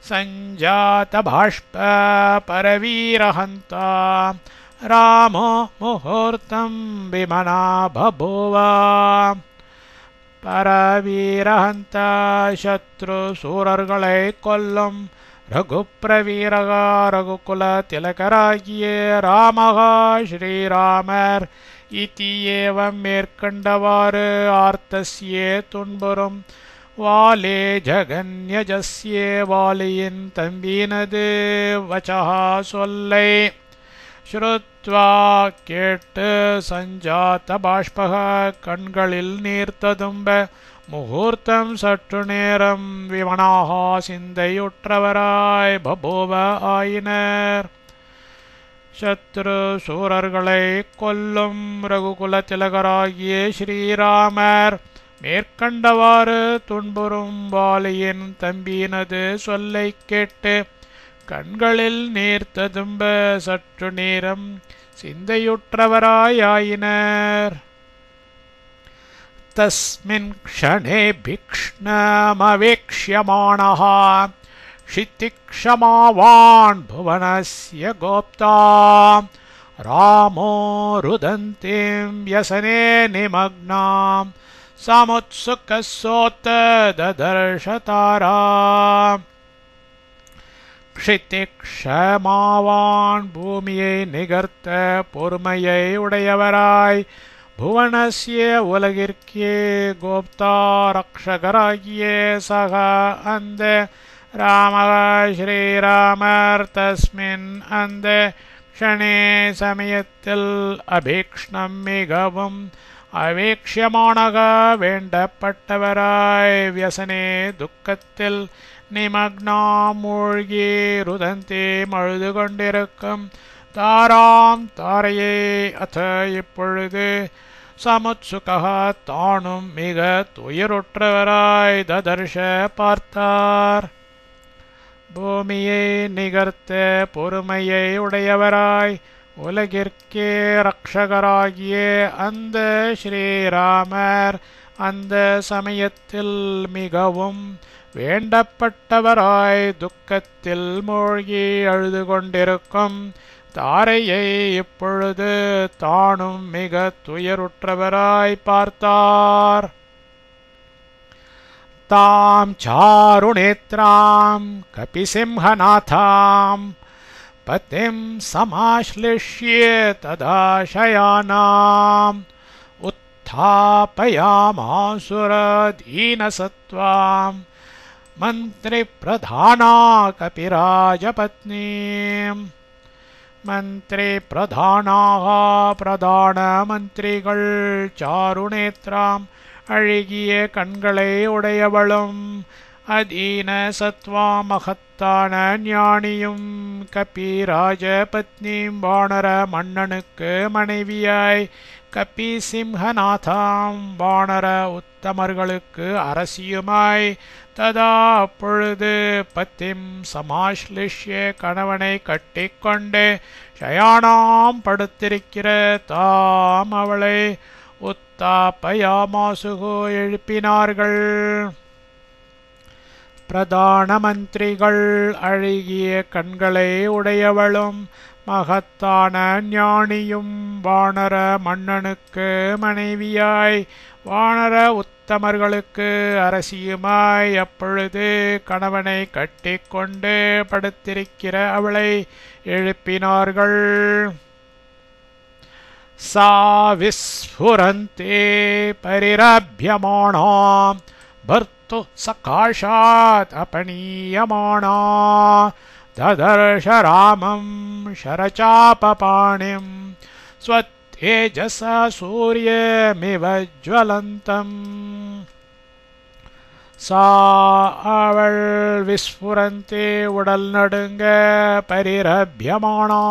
சஞ்சாத பாஷ்ப பரவீரஹந்தா ராமோ முகூர்த்தம் விமனா பபூவ. பரவீரஹந்தா சத்ரு சூரர்களை கொல்லும் ரகுப்ரவீரக ரகுகுல திலகராகிய ராமகா ஸ்ரீராமர் இதி ஏவம் மேற்கண்டவாறு ஆர்த்தஸ்யே துன்புறும் வாலே ஜகன்யஜஸ்ய வாலியின் தம்பினது வச்சஹா சொல்லை ஸ்ருத்வா கேட்டு சஞ்சாத பாஷ்பக கண்களில் நீர் ததும்ப முகூர்த்தம் சற்று நேரம் விமனாகா சிந்தையுற்றவராய் பபூவ ஆயினர். சத்ரு சூரர்களை கொல்லும் ரகுகுல திலகராகிய ஸ்ரீராமர் மேற்கண்டவாறு துன்புறும் வாலியின் தம்பியினது சொல்லை கேட்டு கண்களில் நீர் ததும்ப சற்று நேரம் சிந்தையுற்றவராயினர். தஸ்மின் க்ஷணே பிக்ஷ்ணமவேக்ஷ்யமாணः क्षितिक्षमावान् भुवनस्य गोप्ता रामो रुदन्तीं व्यसने निमग्नां समुत्सुकसोत ददर्श तारा. क्षितिक्षमावान् பூமியை நிகர்த்த பொறுமையை உடையவராய் புவனஸ்ய உலகிற்கே கோப்தா ரக்ஷகராகிய சக அந்த ராமக ஸ்ரீராமர் தஸ்மின் அந்த க்ஷணே சமயத்தில் அபீக்ஷ்ணம் மிகவும் அவேக்ஷமானக வேண்டப்பட்டவராய் வியசனே துக்கத்தில் நிமக்னாம் மூழ்கி ருதந்தே அழுது கொண்டிருக்கும் தாராம் தாரையே அத இப்பொழுது சமுத்சுகः தானும் மிக துயருற்றவராய் ததர்ஷ பார்த்தார். பூமியை நிகர்த்த பொறுமையை உடையவராய் உலகிற்கே ரக்ஷகராகிய அந்த ஸ்ரீராமர் அந்த சமயத்தில் மிகவும் வேண்டப்பட்டவராய் துக்கத்தில் மூழ்கி அழுது கொண்டிருக்கும் தாரையை இப்பொழுது தானும் மிக துயருற்றவராய் பார்த்தார். தாம் சாருநேத்ராம் கபிசிம்ஹநாதாம் பதிம் சமாஸ்லிஷ்ய ததா சயானாம் உத்தாபயாமாசுரதீனசத்வாம் मन्त्रिप्रधाना कपिराजपत्नीम् मन्त्रिप्रधानाः பிரதானமந்திரிகள் சாருநேத்ராம் அழகிய கண்களை உடையவளும் அதீன சத்வா மகத்தான ஞானியும் கபிராஜ பத்னியும் வானர மன்னனுக்கு மனைவியாய் கபி சிம்ஹநாதாம் வானர உத்தமர்களுக்கு அரசியுமாய் ததா அப்பொழுது பத்திம் சமாஸ்லிஷ்ய கணவனை கட்டிக்கொண்டு ஷயானாம் படுத்திருக்கிற தாம் அவளை உத்தாபயாமாசுகோ எழுப்பினார்கள். பிரதான மந்திரிகள் அழகிய கண்களை உடையவளும் மகத்தான ஞானியும் வானர மன்னனுக்கு மனைவியாய் வானர உத்தமர்களுக்கு அரசியுமாய் அப்பொழுது கணவனை கட்டிக்கொண்டு படுத்திருக்கிற அவளை எழுப்பினார்கள். சா விஸ்ஃபுரந்தே பரிரப்யமாணாம் பர்த்து சகாஷாத் அபனீயமாணா ததர்ஷ ராமம் शरचापपाणिं स्वतेजसा सूर्यमिव ज्वलन्तम्. சா அவள் விஸ்ஃபுரந்தே உடல் நடுங்க பரிரப்யமானா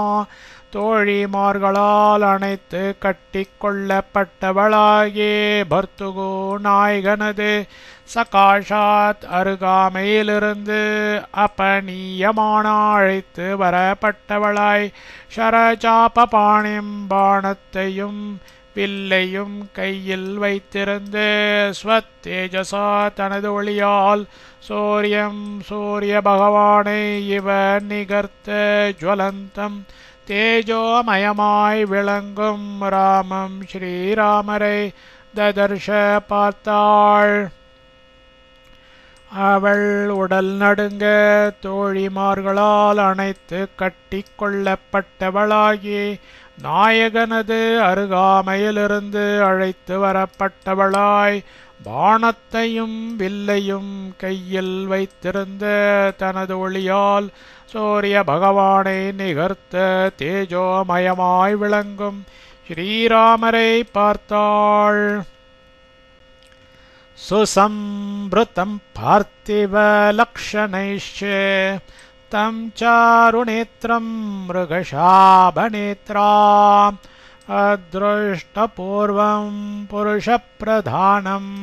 தோழிமார்களால் அணைத்து கட்டிக்கொள்ளப்பட்டவளாகே பர்த்துகு நாயகனது சகாஷாத் அருகாமையிலிருந்து அபனீயமான அழைத்து வரப்பட்டவளாய் ஷரசாபபாணிம் பாணத்தையும் வில்லையும் கையில் வைத்திருந்து ஸ்வத்தேஜசா தனது ஒளியால் சூரிய பகவானை இவ நிகர்த்த ஜுவலந்தம் தேஜோமயமாய் விளங்கும் ராமம் ஸ்ரீராமரை ததர்ஷ பார்த்தாள். அவள் உடல் நடுங்க தோழிமார்களால் அணைத்து கட்டிக்கொள்ளப்பட்டவளாகி நாயகனது அருகாமையிலிருந்து அழைத்து வரப்பட்டவளாய் பாணத்தையும் வில்லையும் கையில் வைத்திருந்த தனது ஒளியால் சூரிய பகவானை நிகர்த்த தேஜோமயமாய் விளங்கும் ஸ்ரீராமரை பார்த்தாள். சுசம்பிருதம் பார்த்திவ லக்ஷணைஷ்ச தம் சாருநேத்ரம் மிருகஷாபநேத்ராம் अदृष्टपूर्वं पुरुषप्रधानम्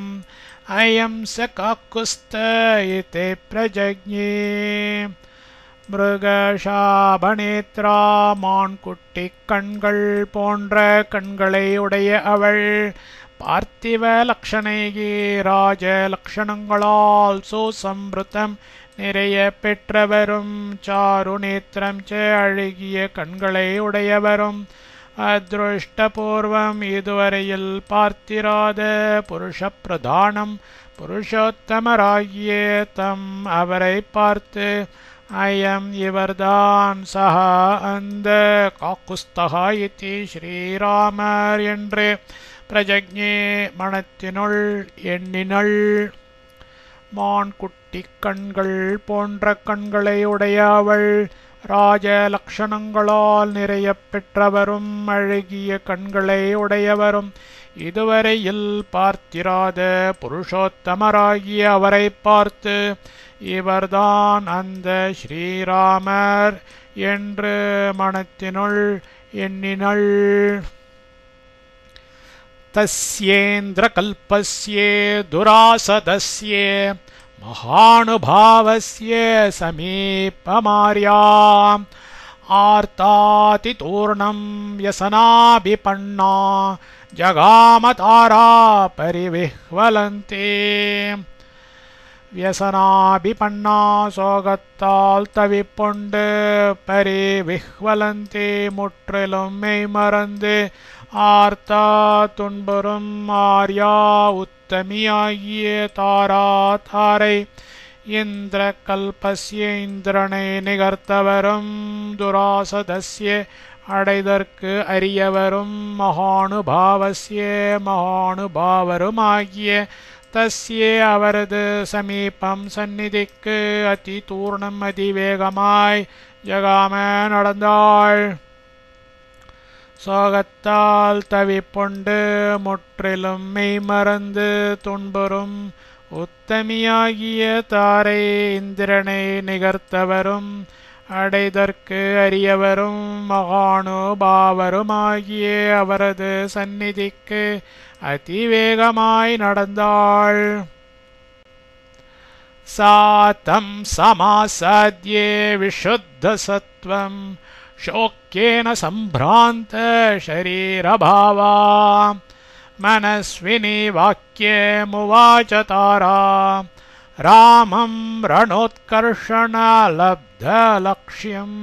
अयं स काकुस्थ इति प्रजज्ञे. மிருகஷாபநேத்ரா மான்குட்டி கண்கள் போன்ற கண்களை உடைய அவள் பார்த்திவ லக்ஷணைகி ராஜ லக்ஷணங்களால் சுசம்பிருத்தம் நிறைய பெற்றவரும் சாருநேத்திரம் ச அழகிய கண்களை உடையவரும் அதிருஷ்டபூர்வம் இதுவரையில் பார்த்திராத புருஷ பிரதானம் புருஷோத்தமராகிய தம் அவரை பார்த்து அயம் இவர்தான் சஹா அந்த காக்குஸ்தகா இதி ஸ்ரீராமர் என்று பிரஜக்ஞே மனத்தினுள் எண்ணினள். மான்குட்டி கண்கள் போன்ற கண்களை உடைய அவள் ராஜ லக்ஷணங்களால் நிறைய பெற்றவரும் அழகிய கண்களை உடையவரும் இதுவரையில் பார்த்திராத புருஷோத்தமராகிய அவரை பார்த்து இவர்தான் அந்த ஸ்ரீராமர் என்று மனத்தினுள் எண்ணினள். தஸ்யேந்திர கல்பஸ்யே துராசதஸ்யே महानुभावस्य समीपमार्याम् आर्तातितूर्णं व्यसनाभिपन्ना जगामतारा परिविह्वलन्ते. व्यसनाभिपन्ना சோகத்தால் தவிப்புண்டு பரிவிஹ்வலந்தே முற்றிலும் மெய்மறந்து ஆர்த்தா துன்புறும் ஆர்யா உத்தமியாகிய தாரா தாரை இந்திர கல்பஸ்ய இந்திரனை நிகர்த்தவரும் துராசதஸ்ய அடைதற்கு அரியவரும் மகானுபாவஸ்ய மகானுபாவருமாகிய தஸ்யே அவரது சமீபம் சந்நிதிக்கு அதி தூர்ணம் அதிவேகமாய் ஜகாம நடந்தாள். சோகத்தால் தவிப்புண்டு முற்றிலும் மெய்மறந்து துன்புறும் உத்தமியாகிய தாரை இந்திரனை நிகர்த்தவரும் அடைதற்கு அரியவரும் மகானுபாவருமாகிய அவரது சந்நிதிக்கு அதிவேகமாய் நடந்தாள். சாதம் சமாசாத்யே விசுத்த சத்வம் शोक्येन सम्भ्रान्त शरीरभावा मनस्विनी वाक्यमुवाच तारा रामं रणोत्कर्षणलब्धलक्ष्यम्.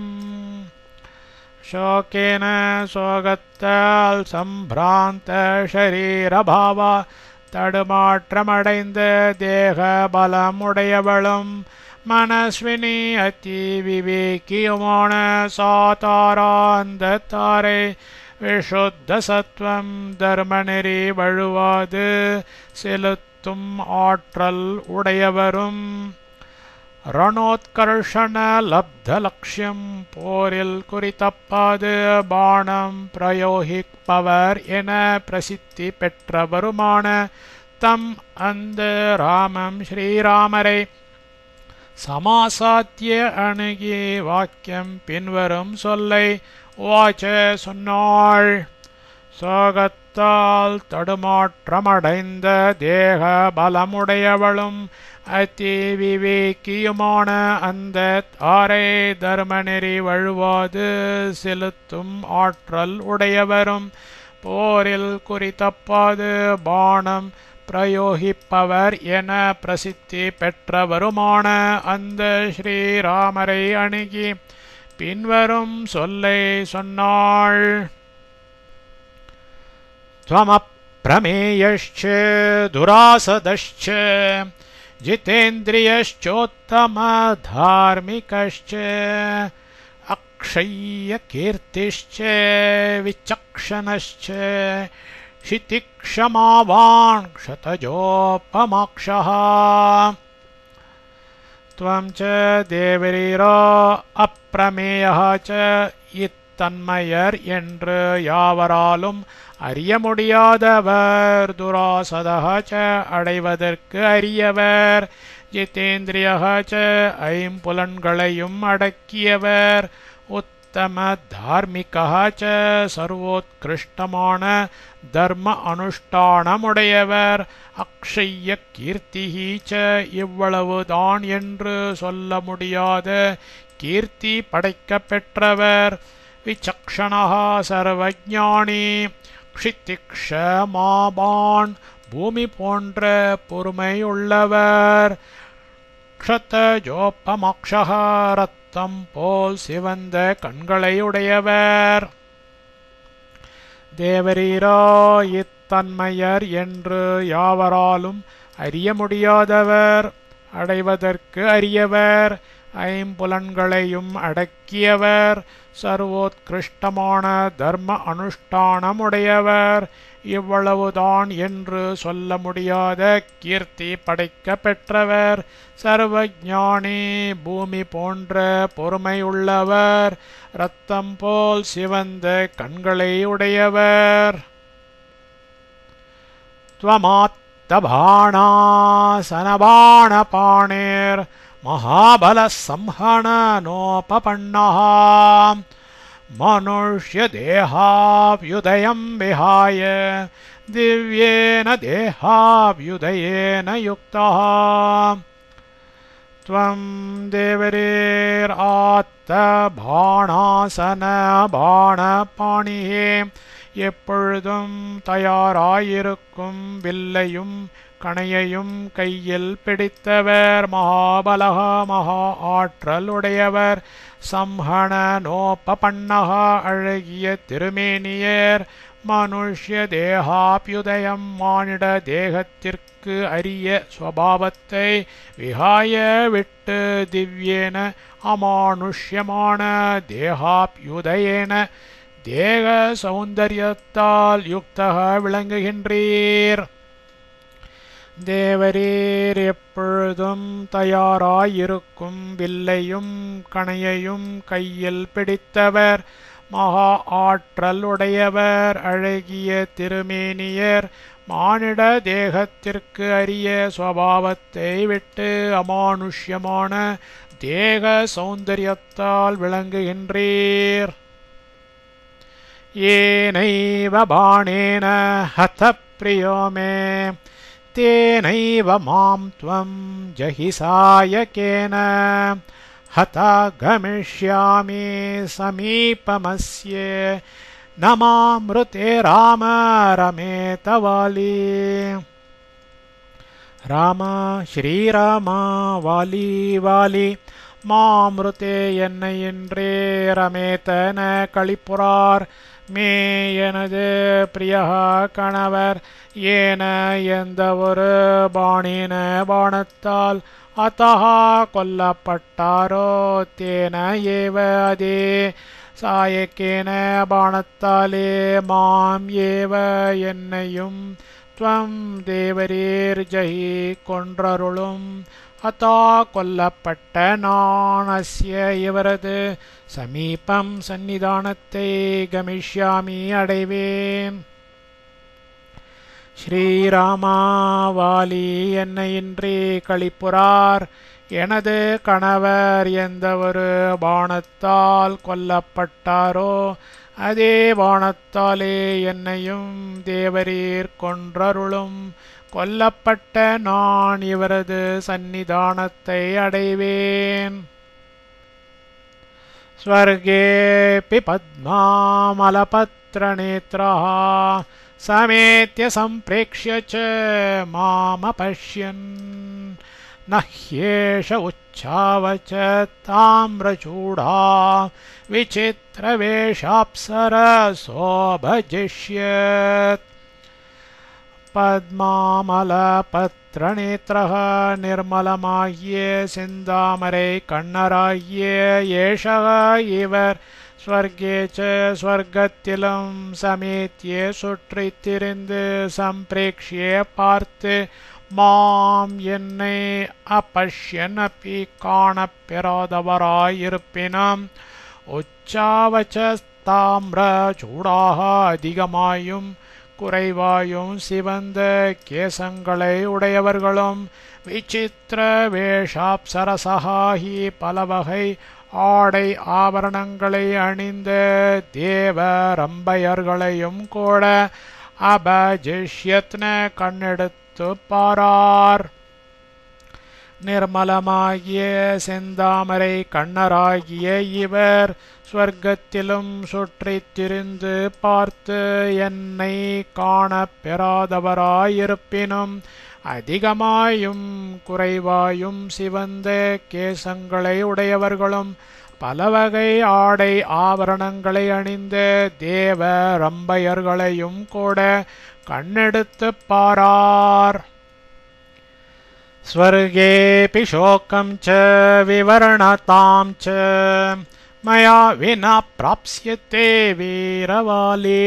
शोकेन சோகத்தால் சம்பிராந்த ஷரீரபாவ தடுமாற்றமடைந்த தேக பலமுடையவளும் மனஸ்வினி அதி விவேகியுமான சாதாரா அந்த தாரை விசுத்த சத்வம் தர்மநெறி வழுவாது செலுத்தும் ஆற்றல் உடையவரும் ரணோத்கர்ஷண லப்த லட்சியம் போரில் குறித்தப்பாது பாணம் பிரயோகிப்பவர் என பிரசித்தி பெற்றவருமான தம் அந்த ராமம் ஸ்ரீராமரை சமாசாத்திய அணுகி வாக்கியம் பின்வரும் சொல்லை வாச்ச சொன்னாள். சோகத்தால் தடுமாற்றமடைந்த தேக பலமுடையவளும் அதி விவேக்கியுமான அந்த தாரை தர்மநெறி வழுவாது செலுத்தும் ஆற்றல் உடையவரும் போரில் குறித்தப்பாது பாணம் பிரயோகிப்பவர் என பிரசித்தி பெற்றவருமான அந்த ஸ்ரீராமரை அணுகி பின்வரும் சொல்லை சொன்னாள். த்வமப்ரமேயश्च துராசதश्च जितेन्द्रियश्चोत्तमधार्मिकश्च अक्षय्यकीर्तिश्च विचक्षणश्च क्षितिक्षमावान् क्षतजोपमोक्षः. त्वं च தேவரீரோ அப்பிரமேயः च இத்தன்மையர் என்று யாவராலும் அறிய முடியாதவர், துராசதः च அடைவதற்கு அரியவர், ஜிதேந்திரியः च ஐம்புலன்களையும் அடக்கியவர், உத்தம தார்மிகः च சர்வோத்கிருஷ்டமான தர்ம அனுஷ்டானமுடையவர், அக்ஷய்ய கீர்த்திஹி च இவ்வளவுதான் என்று சொல்ல முடியாத கீர்த்தி படைக்கப் பெற்றவர், விசக்ஷணः சர்வஜானி, க்ஷிதிக்ஷமாபான் பூமி போன்ற பொறுமையுள்ளவர், க்ஷதஜோபமோக்ஷः ரத்தம் போல் சிவந்த கண்களையுடையவர். தேவரீரோ இத்தன்மையர் என்று யாவராலும் அறிய முடியாதவர், அடைவதற்கு அரியவர், ஐம்புலன்களையும் அடக்கியவர், சர்வோத்கிருஷ்டமான தர்ம அனுஷ்டானமுடையவர், இவ்வளவுதான் என்று சொல்ல முடியாத கீர்த்தி படைக்க பெற்றவர், சர்வஞானி, பூமி போன்ற பொறுமையுள்ளவர், இரத்தம் போல் சிவந்த கண்களை உடையவர். त्वमात्तबाणासनबाणपाणिर् महाबलसंहननोपपन्नः मनुष्यदेहाभ्युदयं विहाय दिव्येन देहाभ्युदयेन युक्तः. त्वं देवரீராத்தபாணாசனபாணபாணிः எப்பொழுதும் தயாராயிருக்கும் வில்லையும் கணையையும் கையில் பிடித்தவர், மகாபலக மகா ஆற்றல் உடையவர், சம்ஹனனோபபன்னக அழகிய திருமேனியர், மனுஷ்ய தேகாப்யுதயம் மானிட தேகத்திற்கு அரிய ஸ்வபாவத்தை விகாய விட்டு திவ்யேன அமானுஷ்யமான தேகாப்யுதயேன தேக சௌந்தரியத்தால் யுக்தக விளங்குகின்றீர். தேவரீர் எப்பொழுதும் தயாராயிருக்கும் வில்லையும் கணையையும் கையில் பிடித்தவர், மகா ஆற்றல் உடையவர், அழகிய திருமேனியர், மானிட தேகத்திற்கு அரிய சுவாவத்தை விட்டு அமானுஷ்யமான தேக சௌந்தரியத்தால் விளங்குகின்றீர். ஏனைவ பாணேன ஹத பிரியோ மே தேனைவ மாம் த்வம் ஜஹி சாயகேன ஹதா கமிஷ்யாமி சமீபமஸ்ய நமாம்ருதே ராம ரமேத வாலி. ராம ஸ்ரீராம வாலி வாலி மாமிருதே என்னை என்றே ரமேதன களிப்புறார் மே எனது பிரிய கணவர் ஏன எந்த ஒரு பாணின பாணத்தால் அத்தஹா கொல்லப்பட்டாரோ தேன ஏவ அதே சாயக்கேன பாணத்தாலே மாம் ஏவ என்னையும் த்வம் தேவரீர் ஜஹி கொன்றருளும். அத்தா கொல்லப்பட்ட நான் அஸ்ய இவரது சமீபம் சந்நிதானத்தை கமிஷ்யாமி அடைவேன். ஸ்ரீராமா வாலி என்னையின்றி களிப்புறார் எனது கணவர் எந்த ஒரு பாணத்தால் கொல்லப்பட்டாரோ அதே பாணத்தாலே என்னையும் தேவரீர் கொன்றருளும். கொல்லப்பட்ட நான் இவரது சந்நிதானத்தை அடைவேன். ஸ்வர்கேபி பத்மாமலபத்ரநேத்ரஹ சமேத்ய சம்பிரேக்ஷ்ய ச மாமபஷ்யன் நஹ்யேஷ உச்சாவச்ச தாம்ரச்சூடா விசித்ரவேஷாப்சரசோபஜிஷ்யத். பத்மாமலபத்ரநேத்ரஹ நிர்மலமாகிய செந்தாமரை கண்ணராகிய ஏஷக இவர் ஸ்வர்கே ச ஸ்வர்க்கத்திலும் சமேத்திய சுற்றித் திரிந்து சம்பிரேக்ஷிய பார்த்து மாம் என்னை அபஷ்யன் அப்பி காணப் பெறாதவராயிருப்பினும் உச்சாவச்ச தாம்ர சூடாக அதிகமாயும் குறைவாயும் சிவந்த கேசங்களை உடையவர்களும் விசித்திர வேஷாப்சரசகாகி பலவகை ஆடை ஆபரணங்களை அணிந்த தேவரம்பையர்களையும் கூட அபஜிஷ்யத்ன கண்ணெடுத்து பாரார். நிர்மலமாகிய செந்தாமரை கண்ணராகிய இவர் ஸ்வர்க்கத்திலும் சுற்றித் திரிந்து பார்த்து என்னை காணப் பெறாதவராயிருப்பினும் அதிகமாயும் குறைவாயும் சிவந்த கேசங்களை உடையவர்களும் பலவகை ஆடை ஆபரணங்களை அணிந்த தேவ ரம்பையர்களையும் கூட கண்ணெடுத்து பாரார். ஸ்வர்கேபி சோகம் ச விவரணதாம் ச மயா வினா ப்ராப்ஸ்யதே வீரவாலே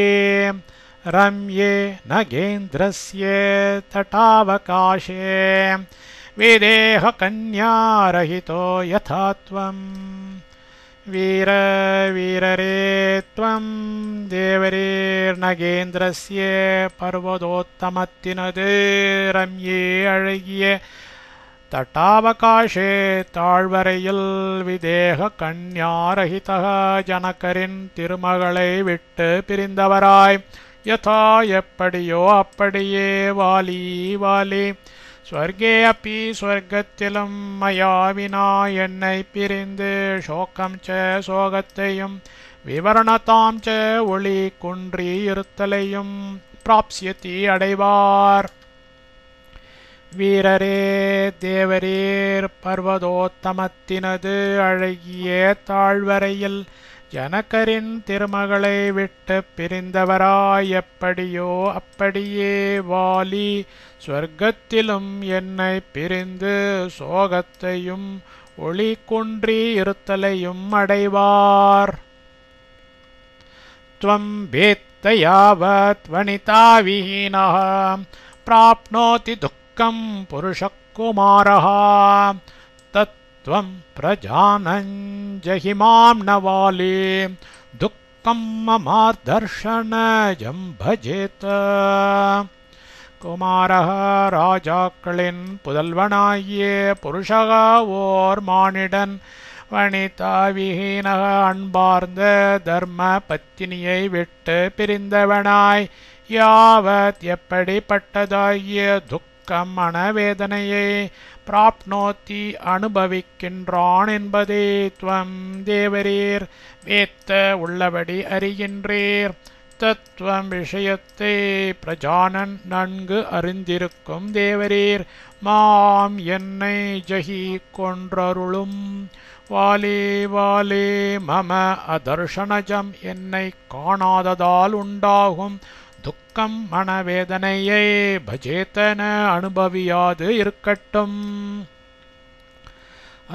ரம்யே நகேந்திரஸ்ய தடாவகாசே விதேஹ கன்யாரஹிதோ யதா த்வம். வீர வீரரே த்வம் தேவரீர் நகேந்திரஸ்ய பர்வதோத்தமத்தினது ரம்யே அழகிய தட்டாவகாசே தாழ்வரையில் விதேக கன்யாரஹிதா ஜனகரின் திருமகளை விட்டு பிரிந்தவராய் யதா எப்படியோ அப்படியே வாலி வாலி ஸ்வர்கே அப்பி ஸ்வர்க்கத்திலும் மயாவினா என்னை பிரிந்து சோகம் ச சோகத்தையும் விவரணதாம் ச ஒளி குன்றி இருத்தலையும் பிராப்ஸ்யதி அடைவார். வீரரே தேவரீர் பர்வதோத்தமத்தினது அழகிய தாழ்வரையில் ஜனகரின் திருமகளை விட்டு பிரிந்தவராய் எப்படியோ அப்படியே வாலி ஸ்வர்க்கத்திலும் என்னை பிரிந்து சோகத்தையும் ஒளி குன்றி இருத்தலையும் அடைவார். த்வம் வேத்த யாவத் வனிதா விஹீனஹ ப்ராப்னோதி துக்கமேவ துக்கம் புருஷகுமாரः தத்வம் பிரஜானஞ்சஹிமாம் நவாலே துக்கம் மமார்தர்ஷனஜம் பஜேத. குமாரः ராஜாக்களின் புதல்வனாகிய புருஷக ஓர் மானிடன் வனிதாவிஹீனக அன்பார்ந்த தர்ம பத்தினியை விட்டு பிரிந்தவனாய் யாவத் எப்படிப்பட்டதாகிய துக்கம் மனவேதனையை பிராப்னோத்தி அனுபவிக்கின்றான் என்பதை துவம் தேவரீர் வேத்த உள்ளபடி அறிகின்றீர். தத்துவம் விஷயத்தை பிரஜானன் நன்கு அறிந்திருக்கும் தேவரீர் மாம் என்னை ஜஹி கொன்றருளும். வாலே வாலே மம அதர்ஷனஜம் என்னை காணாததால் உண்டாகும் துக்கம் மனவேதனையை பஜேத்தன அனுபவியாது இருக்கட்டும்.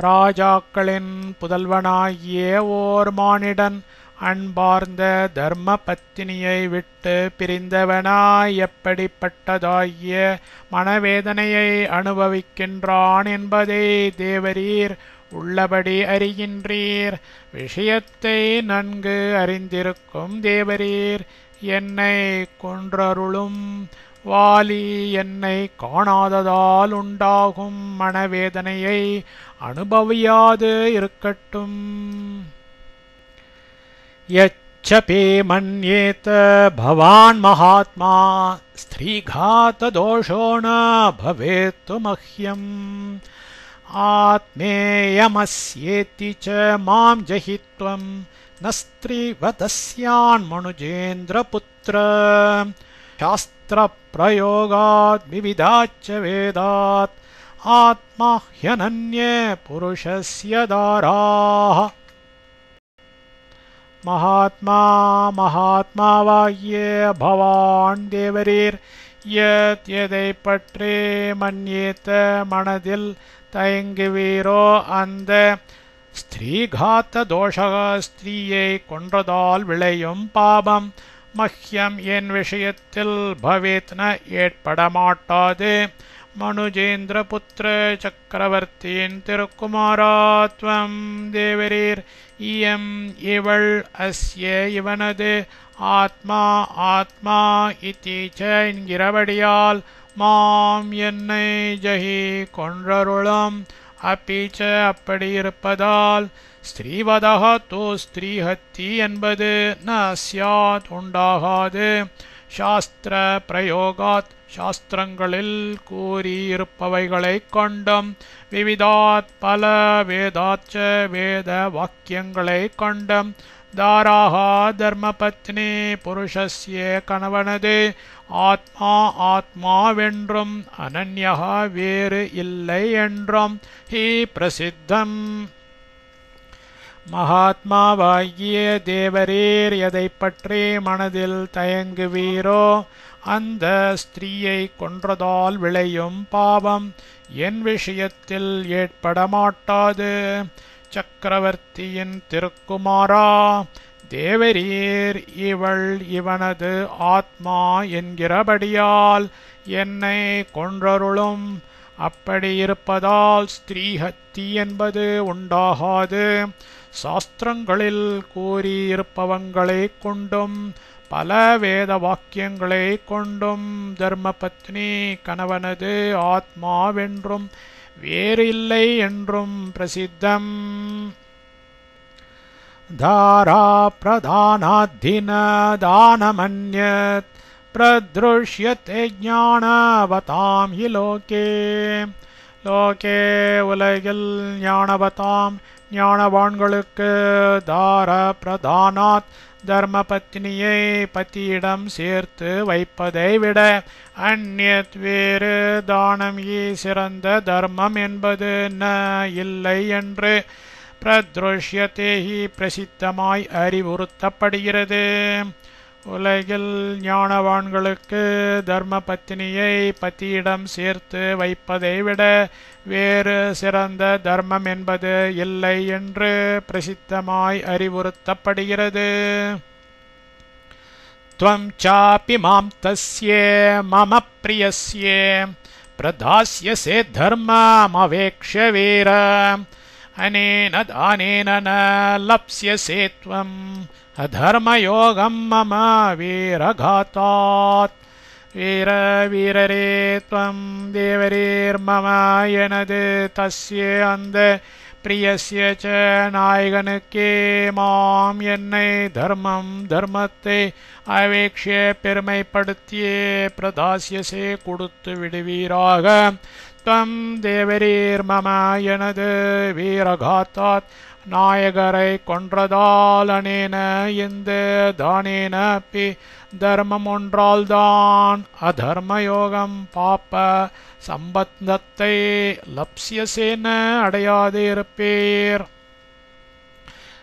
ராஜாக்களின் புதல்வனாகிய ஓர் மானிடன் அன்பார்ந்த தர்ம பத்தினியை விட்டு பிரிந்தவனாய் எப்படிப்பட்டதாகிய மனவேதனையை அனுபவிக்கின்றான் என்பதை தேவரீர் உள்ளபடி அறிகின்றீர். விஷயத்தை நன்கு அறிந்திருக்கும் தேவரீர் என்னை கொன்றருளும். வாலி என்னை காணாததால் உண்டாகும் மனவேதனையை அனுபவியாது இருக்கட்டும். யச்சபி மன்யேத பவான் மகாத்மா ஸ்திரீகாததோஷோ ந பவேத்து மஹ்யம். ஆத்மேயமஸ்யேதி ச மாம் ஜஹித்வம் ந ஸ்திரீவதஸ்யான் மனுஜேந்திரபுத்ர. சாஸ்திரப்ரயோகாத் விவிதாச்ச வேதாத் ஆத்மா ஹ்யனன்யே புருஷஸ்ய தாராः. மகாத்மா மகாத்மாவாகிய பவான் தேவரீர் யத் எதை பற்றி மன்யேத்த மனதில் தயங்குவீரோ அந்த ஸ்திரீகாத்த தோஷக ஸ்திரீயை கொன்றதால் விளையும் பாபம் மஹ்யம் என் விஷயத்தில் பவேத்ன ஏற்படமாட்டாது. மனுஜேந்திர புத்திர சக்கரவர்த்தியின் திருக்குமாராத்வம் தேவரீர் இயம் இவள் அஸ்ய இவனது ஆத்மா ஆத்மா இதி ச என்கிறபடியால் மாம் என்னை ஜஹி கொன்றருளும். அப்பிச்ச அப்படியிருப்பதால் ஸ்ரீவதக தோ ஸ்திரீஹத்தி என்பது ந ஸ்யாத் உண்டாகாது. சாஸ்திர பிரயோகாத் சாஸ்திரங்களில் கூறியிருப்பவைகளைக் கொண்டும் விவிதாத் பல வேதாச்ச வேத வாக்கியங்களைக் கொண்டும் தாராகா தர்மபத்னி புருஷஸ்ய கணவனது ஆத்மா ஆத்மாவென்றும் அனன்யகா வேறு இல்லை என்றும் ஹி பிரசித்தம். மகாத்மாவாகிய தேவரீர் எதை பற்றி மனதில் தயங்குவீரோ அந்த ஸ்திரீயை கொன்றதால் விளையும் பாவம் என் விஷயத்தில் ஏற்படமாட்டாது. சக்கரவர்த்தியின் திருக்குமாரா தேவரீர் இவள் இவனது ஆத்மா என்கிறபடியால் என்னை கொன்றருளும். அப்படியிருப்பதால் ஸ்திரீஹத்தி என்பது உண்டாகாது. சாஸ்திரங்களில் கூறியிருப்பவங்களைக் கொண்டும் பல வேத வாக்கியங்களைக் கொண்டும் தர்மபத்னி கணவனது ஆத்மாவென்றும் வேறு இல்லை என்றும் பிரசித்தம். தாரா பிரதானாத்தின தானமன்யத் பிரத்ருஷ்யதே ஞானவதாம் ஹி லோகே. லோகே உலகில் ஞானவதாம் ஞானவான்களுக்கு தார பிரதானாத் தர்மபத்னியை பத்தியிடம் சேர்த்து வைப்பதை விட அந்நியத் வேறு தானம் சிறந்த தர்மம் என்பது ந இல்லை என்று பிரத்ருஷ்யதேஹி பிரசித்தமாய் அறிவுறுத்தப்படுகிறது. உலகில் ஞானவான்களுக்கு தர்மபத்னியை பத்தியிடம் சேர்த்து வைப்பதை விட வேறு சிறந்த தர்மம் என்பது இல்லை என்று பிரசித்தமாய் அறிவுறுத்தப்படுகிறது. त्वं चापि मां तस्य मम प्रियस्य प्रदास्यसे धर्ममवेक्ष्य वीर अनेन दानेन न लप्स्यसे त्वम् अधर्मयोगं मम वीरघातात् वीररे त्वं देवरीर्मम எனது தஸ்ய அந்த பிரியஸ்ய ச நாயகனுக்கே மாம் என்னை தர்மத்தை அவேக்ஷிய பெருமைப்படுத்தியே பிரதாஸ்யசே கொடுத்து விடுவீராக தம் தேவரீர் மம எனது வீரகாத்தாத் நாயகரை கொன்றதால் அனேன இந்த தானேன பி தர்மம் ஒன்றால்தான் அதர்மயோகம் பாப்ப சம்பந்தத்தை லப்ஸ்யசேன அடையாது இருப்பீர்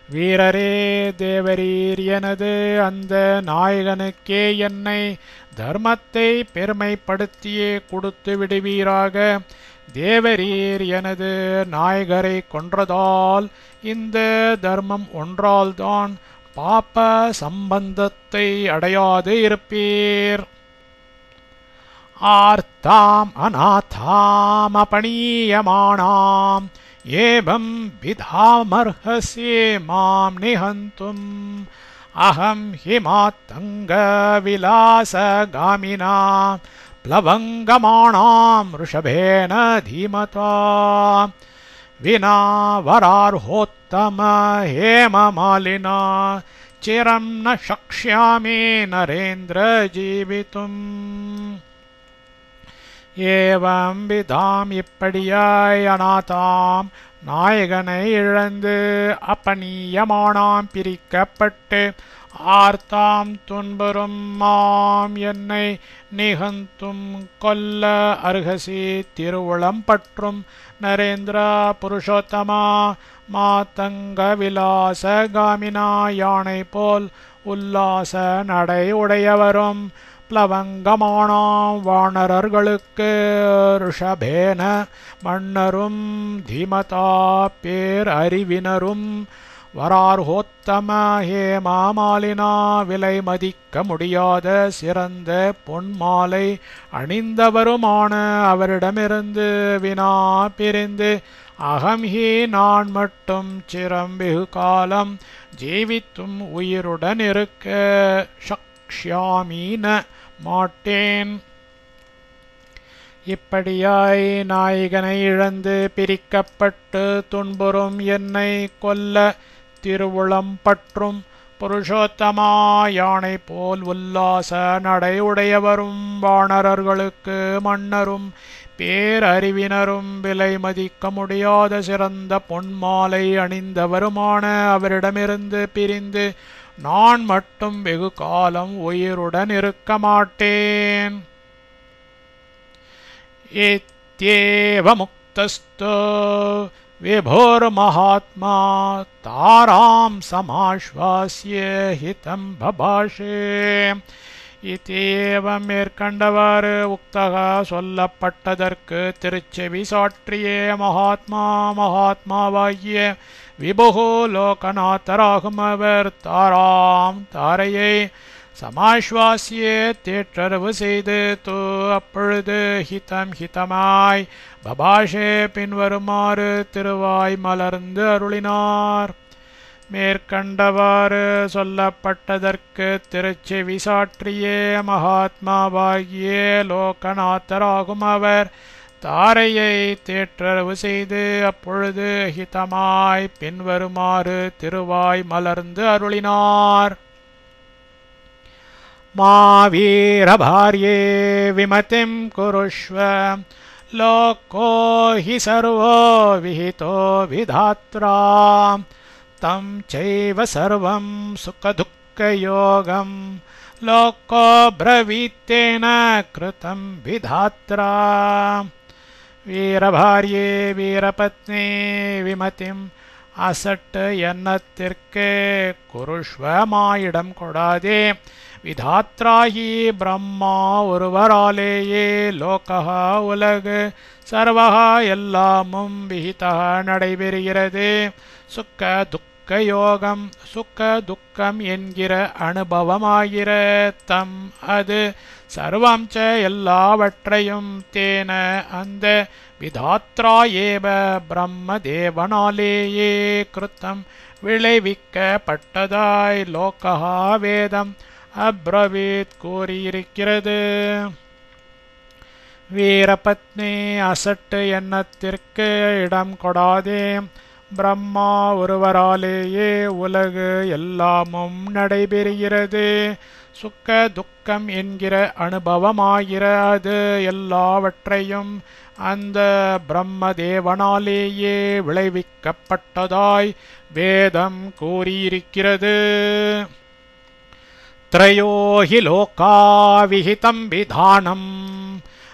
வீரரே தேவரீர் எனது அந்த நாயகனுக்கே என்னை தர்மத்தை பெருமைப்படுத்தியே கொடுத்து விடுவீராக தேவரீர் எனது நாயகரை கொன்றதால் இந்த தர்மம் ஒன்றால்தான் பாப்ப சம்பந்தத்தை அடையாது இருப்பீர் ஆர்த்தாம் அநாதாம் அபணீயமானாம் ஏவம் விதாமர்ஹசி மாம் நிஹந்தும் அஹம் ஹிமாத்தங்க விலாசகாமினா प्लवंगमाणां ऋषभेन धीमता विना वरार्होत्तम हेममालिना चिरं न शक्ष्यामि नरेन्द्र जीवितुम् ஏவம் விதாம் இப்படியாய் அநாதாம் நாயகனை இழந்து அப்பணியமானாம் பிரிக்கப்பட்டு ஆர்த்தாம் துன்புறும் மாம் என்னை நிகந்தும் கொல்ல அருகசி திருவுளம் பற்றும் நரேந்திர புருஷோத்தமா மாதங்க விலாச காமினா யானை போல் உல்லாச நடை உடையவரும் प्लवंगमाणां वानरர்களுக்கு ऋषभेन மன்னரும் தீமதா பேர் அறிவினரும் வரார்ஹோத்தம ஹேமாமாலினா விலை மதிக்க முடியாத சிறந்த பொன்மாலை அணிந்தவருமான அவரிடமிருந்து வினா பிரிந்து அகம் ஹி நான் மட்டும் சிரம் வெகு காலம் ஜீவித்தும் உயிருடன் இருக்க ஷக்ஷ்யாமீன மாட்டேன் இப்படியாய் நாயகனை இழந்து பிரிக்கப்பட்டு துன்புறும் என்னை கொல்ல திருவுளம் பற்றும் புருஷோத்தமா யானை போல் உல்லாச நடை உடையவரும் வானரர்களுக்கு மன்னரும் பேரறிவினரும் விலை மதிக்க முடியாத சிறந்த பொன்மாலை அணிந்தவருமான அவரிடமிருந்து பிரிந்து நான் மட்டும் வெகு காலம் உயிருடன் இருக்க மாட்டேன் இத்யேவ முக்தஸ்தோ விபோர்மஹாத்மா தாராம் சமாஸ்வாஸ்ய ஹிதம் பபாஷே இத்தேவம் மேற்கண்டவாறு உக்தக சொல்லப்பட்டதற்கு திருச்செவி சாற்றியே மகாத்மாவாகிய விபுகு லோகநாதராகும் அவர் தாராம் தாரையை சமாஸ்வாசிய தேற்றரவு செய்து அப்பொழுது ஹிதமாய் பபாஷே பின்வருமாறு திருவாய் மலர்ந்து அருளினார் மேற்கண்டவாறு சொல்லப்பட்டதற்கு திருச்செவி சாற்றியே மகாத்மாவாகிய லோகநாதராகும் அவர் தாரையை தேற்றரவு செய்து அப்பொழுது ஹிதமாய் பின்வருமாறு திருவாய் மலர்ந்து அருளினார் மாவீரபார்யே விமதிம் குருஷ்வ லோகோ ஹி சர்வோ விஹிதோ விதாத்ரா தம் சைவ சர்வம் சுகதுக்கயோகம் லோகோ பிரவீத்தேன கிருதம் விதாத்ரா வீரபார்யே வீரபத்னி விமதிம் அசட்டு எண்ணத்திற்கு குருஷ்வமாயிடம் கொடாதே விதாத்ராஹி பிரம்மா ஒருவராலேயே லோகஹா உலகு சர்வஹா எல்லாமும் விஹிதா நடைபெறுகிறது சுக்க துக்க யோகம் சுக்க துக்கம் என்கிற அனுபவமாகிற தம் அது சர்வம் ச எல்லாவற்றையும் தேன அந்த விதாத்ரா ஏவ பிரம்ம தேவனாலேயே கிருத்தம் விளைவிக்கப்பட்டதாய் லோகா வேதம் அப்ரவீத் கூறியிருக்கிறது. வீரபத்னி அசட்டு எண்ணத்திற்கு இடம் கொடாதே. பிரம்மா ஒருவராலேயே உலகு எல்லாமும் நடைபெறுகிறது. சுக்க துக்கம் என்கிற அனுபவமாகிற அது எல்லாவற்றையும் அந்த பிரம்மதேவனாலேயே விளைவிக்கப்பட்டதாய் வேதம் கூறியிருக்கிறது. த்ரயோஹி லோகா விஹிதம் விதானம்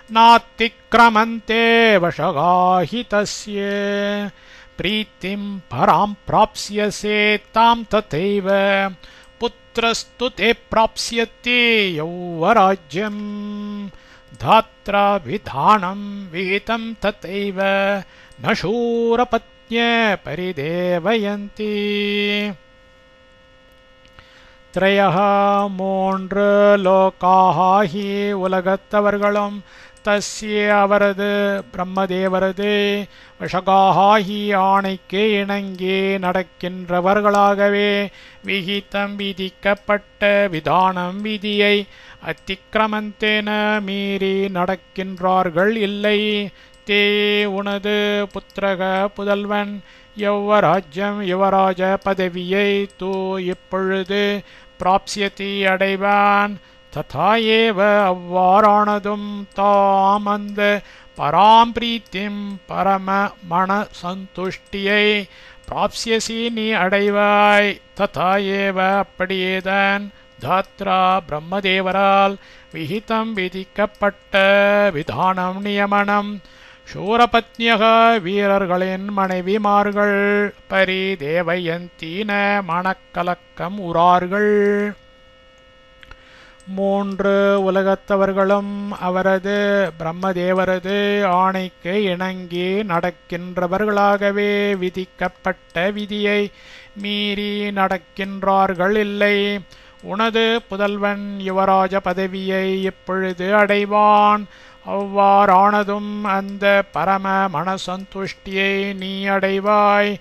நாத்திக்ரமந்தே வஷகாஹி தஸ்ய பிரீத்திம் பராம் பிராப்ஸ்யசே தாம் ததைவ புத்ரஸ்து தே பிராப்ஸ்யதி யௌவராஜ்யம் தாத்ரா விதானம் விஹிதம் ததைவ ந சூரபத்ய பரிதேவயந்தி. த்ரயः மூன்று லோகாஹி உலகத்தவர்களும் தஸ்ய அவரது பிரம்மதேவரது வஷகாஹி ஆணைக்கு இணங்கி நடக்கின்றவர்களாகவே விஹிதம் விதிக்கப்பட்ட விதானம் விதியை அத்திக்கிரமந்தேன மீறி நடக்கின்றார்கள் இல்லை. தே உனது புத்திரக புதல்வன் யௌவராஜ்யம் யுவராஜ பதவியை தூ இப்பொழுது பிராப்ஸ்யதி அடைவான். ததா ஏவ அவ்வாறானதும் தாம் அந்த பராம் பிரீத்திம் பரம மன சந்துஷ்டியை பிராப்ஸ்யசி நீ அடைவாய். ததா ஏவ அப்படியேதான் தாத்ரா பிரம்மதேவரால் விஹிதம் விதிக்கப்பட்ட விதானம் நியமனம் சூரபத்னியக வீரர்களின் மனைவிமார்கள் பரிதேவயந்தீன மனக்கலக்கம் உறார்கள். மூன்று உலகத்தவர்களும் அவரது பிரம்மதேவரது ஆணைக்கு இணங்கி நடக்கின்றவர்களாகவே விதிக்கப்பட்ட விதியை மீறி நடக்கின்றார்கள் இல்லை. உனது புதல்வன் யுவராஜ பதவியை இப்பொழுது அடைவான். அவ்வாறானதும் அந்த பரம மனசந்துஷ்டியை நீ அடைவாய்.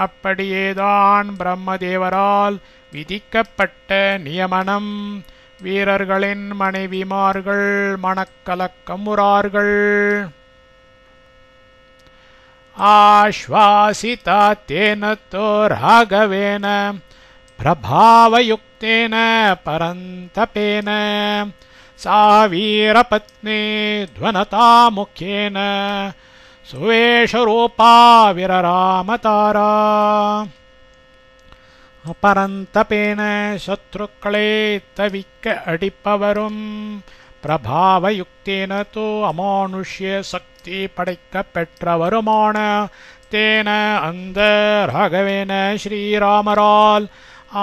அப்படியேதான் பிரம்மதேவரால் விதிக்கப்பட்ட நியமனம் வீரர்களின் மனைவிமார்கள் மனக்கலக்கமுறார்கள். ஆஸ்வாசிதா தேன தோ ராகவேன பிரபாவயுக்தேன பரந்தபேன சா வீரபத்னி த்வனதா முக்கேன சுவேஷரூபா விரராமதாரா. பரந்தபேன சத்ருக்களை தவிக்க அடிப்பவரும் பிரபாவயுக்தேன தோ அமானுஷ்ய சக்தி படைக்க பெற்றவருமான தேன அந்த ராகவேன ஸ்ரீராமரால்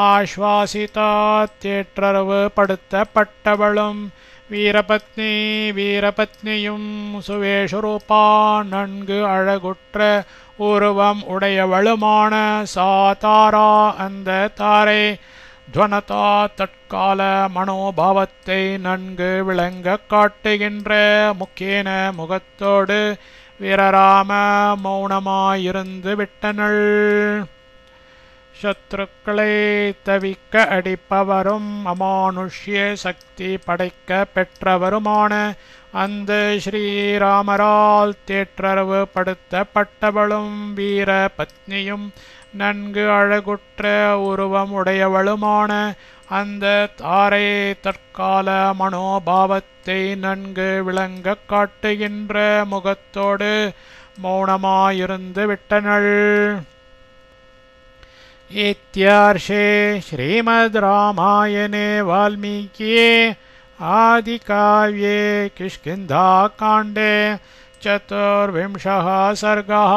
ஆஸ்வாசிதா தேற்றரவு படுத்தப்பட்டவளும் வீரபத்னி வீரபத்னியும் சுவேஷரூபா நன்கு அழகுற்ற உருவம் உடையவளுமான சாதாரா அந்த தாரை துவனதா தற்கால மனோபாவத்தை நன்கு விளங்க காட்டுகின்ற முக்கேன முகத்தோடு வீரராம மௌனமாயிருந்து விட்டனள். சத்ருக்களை தவிக்க அடிப்பவரும் அமானுஷ்ய சக்தி படைக்க பெற்றவருமான அந்த ஸ்ரீராமரால் தேற்றரவு படுத்தப்பட்டவளும் வீர பத்னியும் நன்கு அழகுற்ற உருவம் உடையவளுமான அந்த தாரை தற்கால மனோபாவத்தை நன்கு விளங்க காட்டுகின்ற முகத்தோடு மௌனமாயிருந்து விட்டனள். இத்யார்ஷே ஸ்ரீமத் ராமாயணே வால்மீகியே ஆதிகாவ்யே கிஷ்கிந்தா காண்டே 24 सर्गः।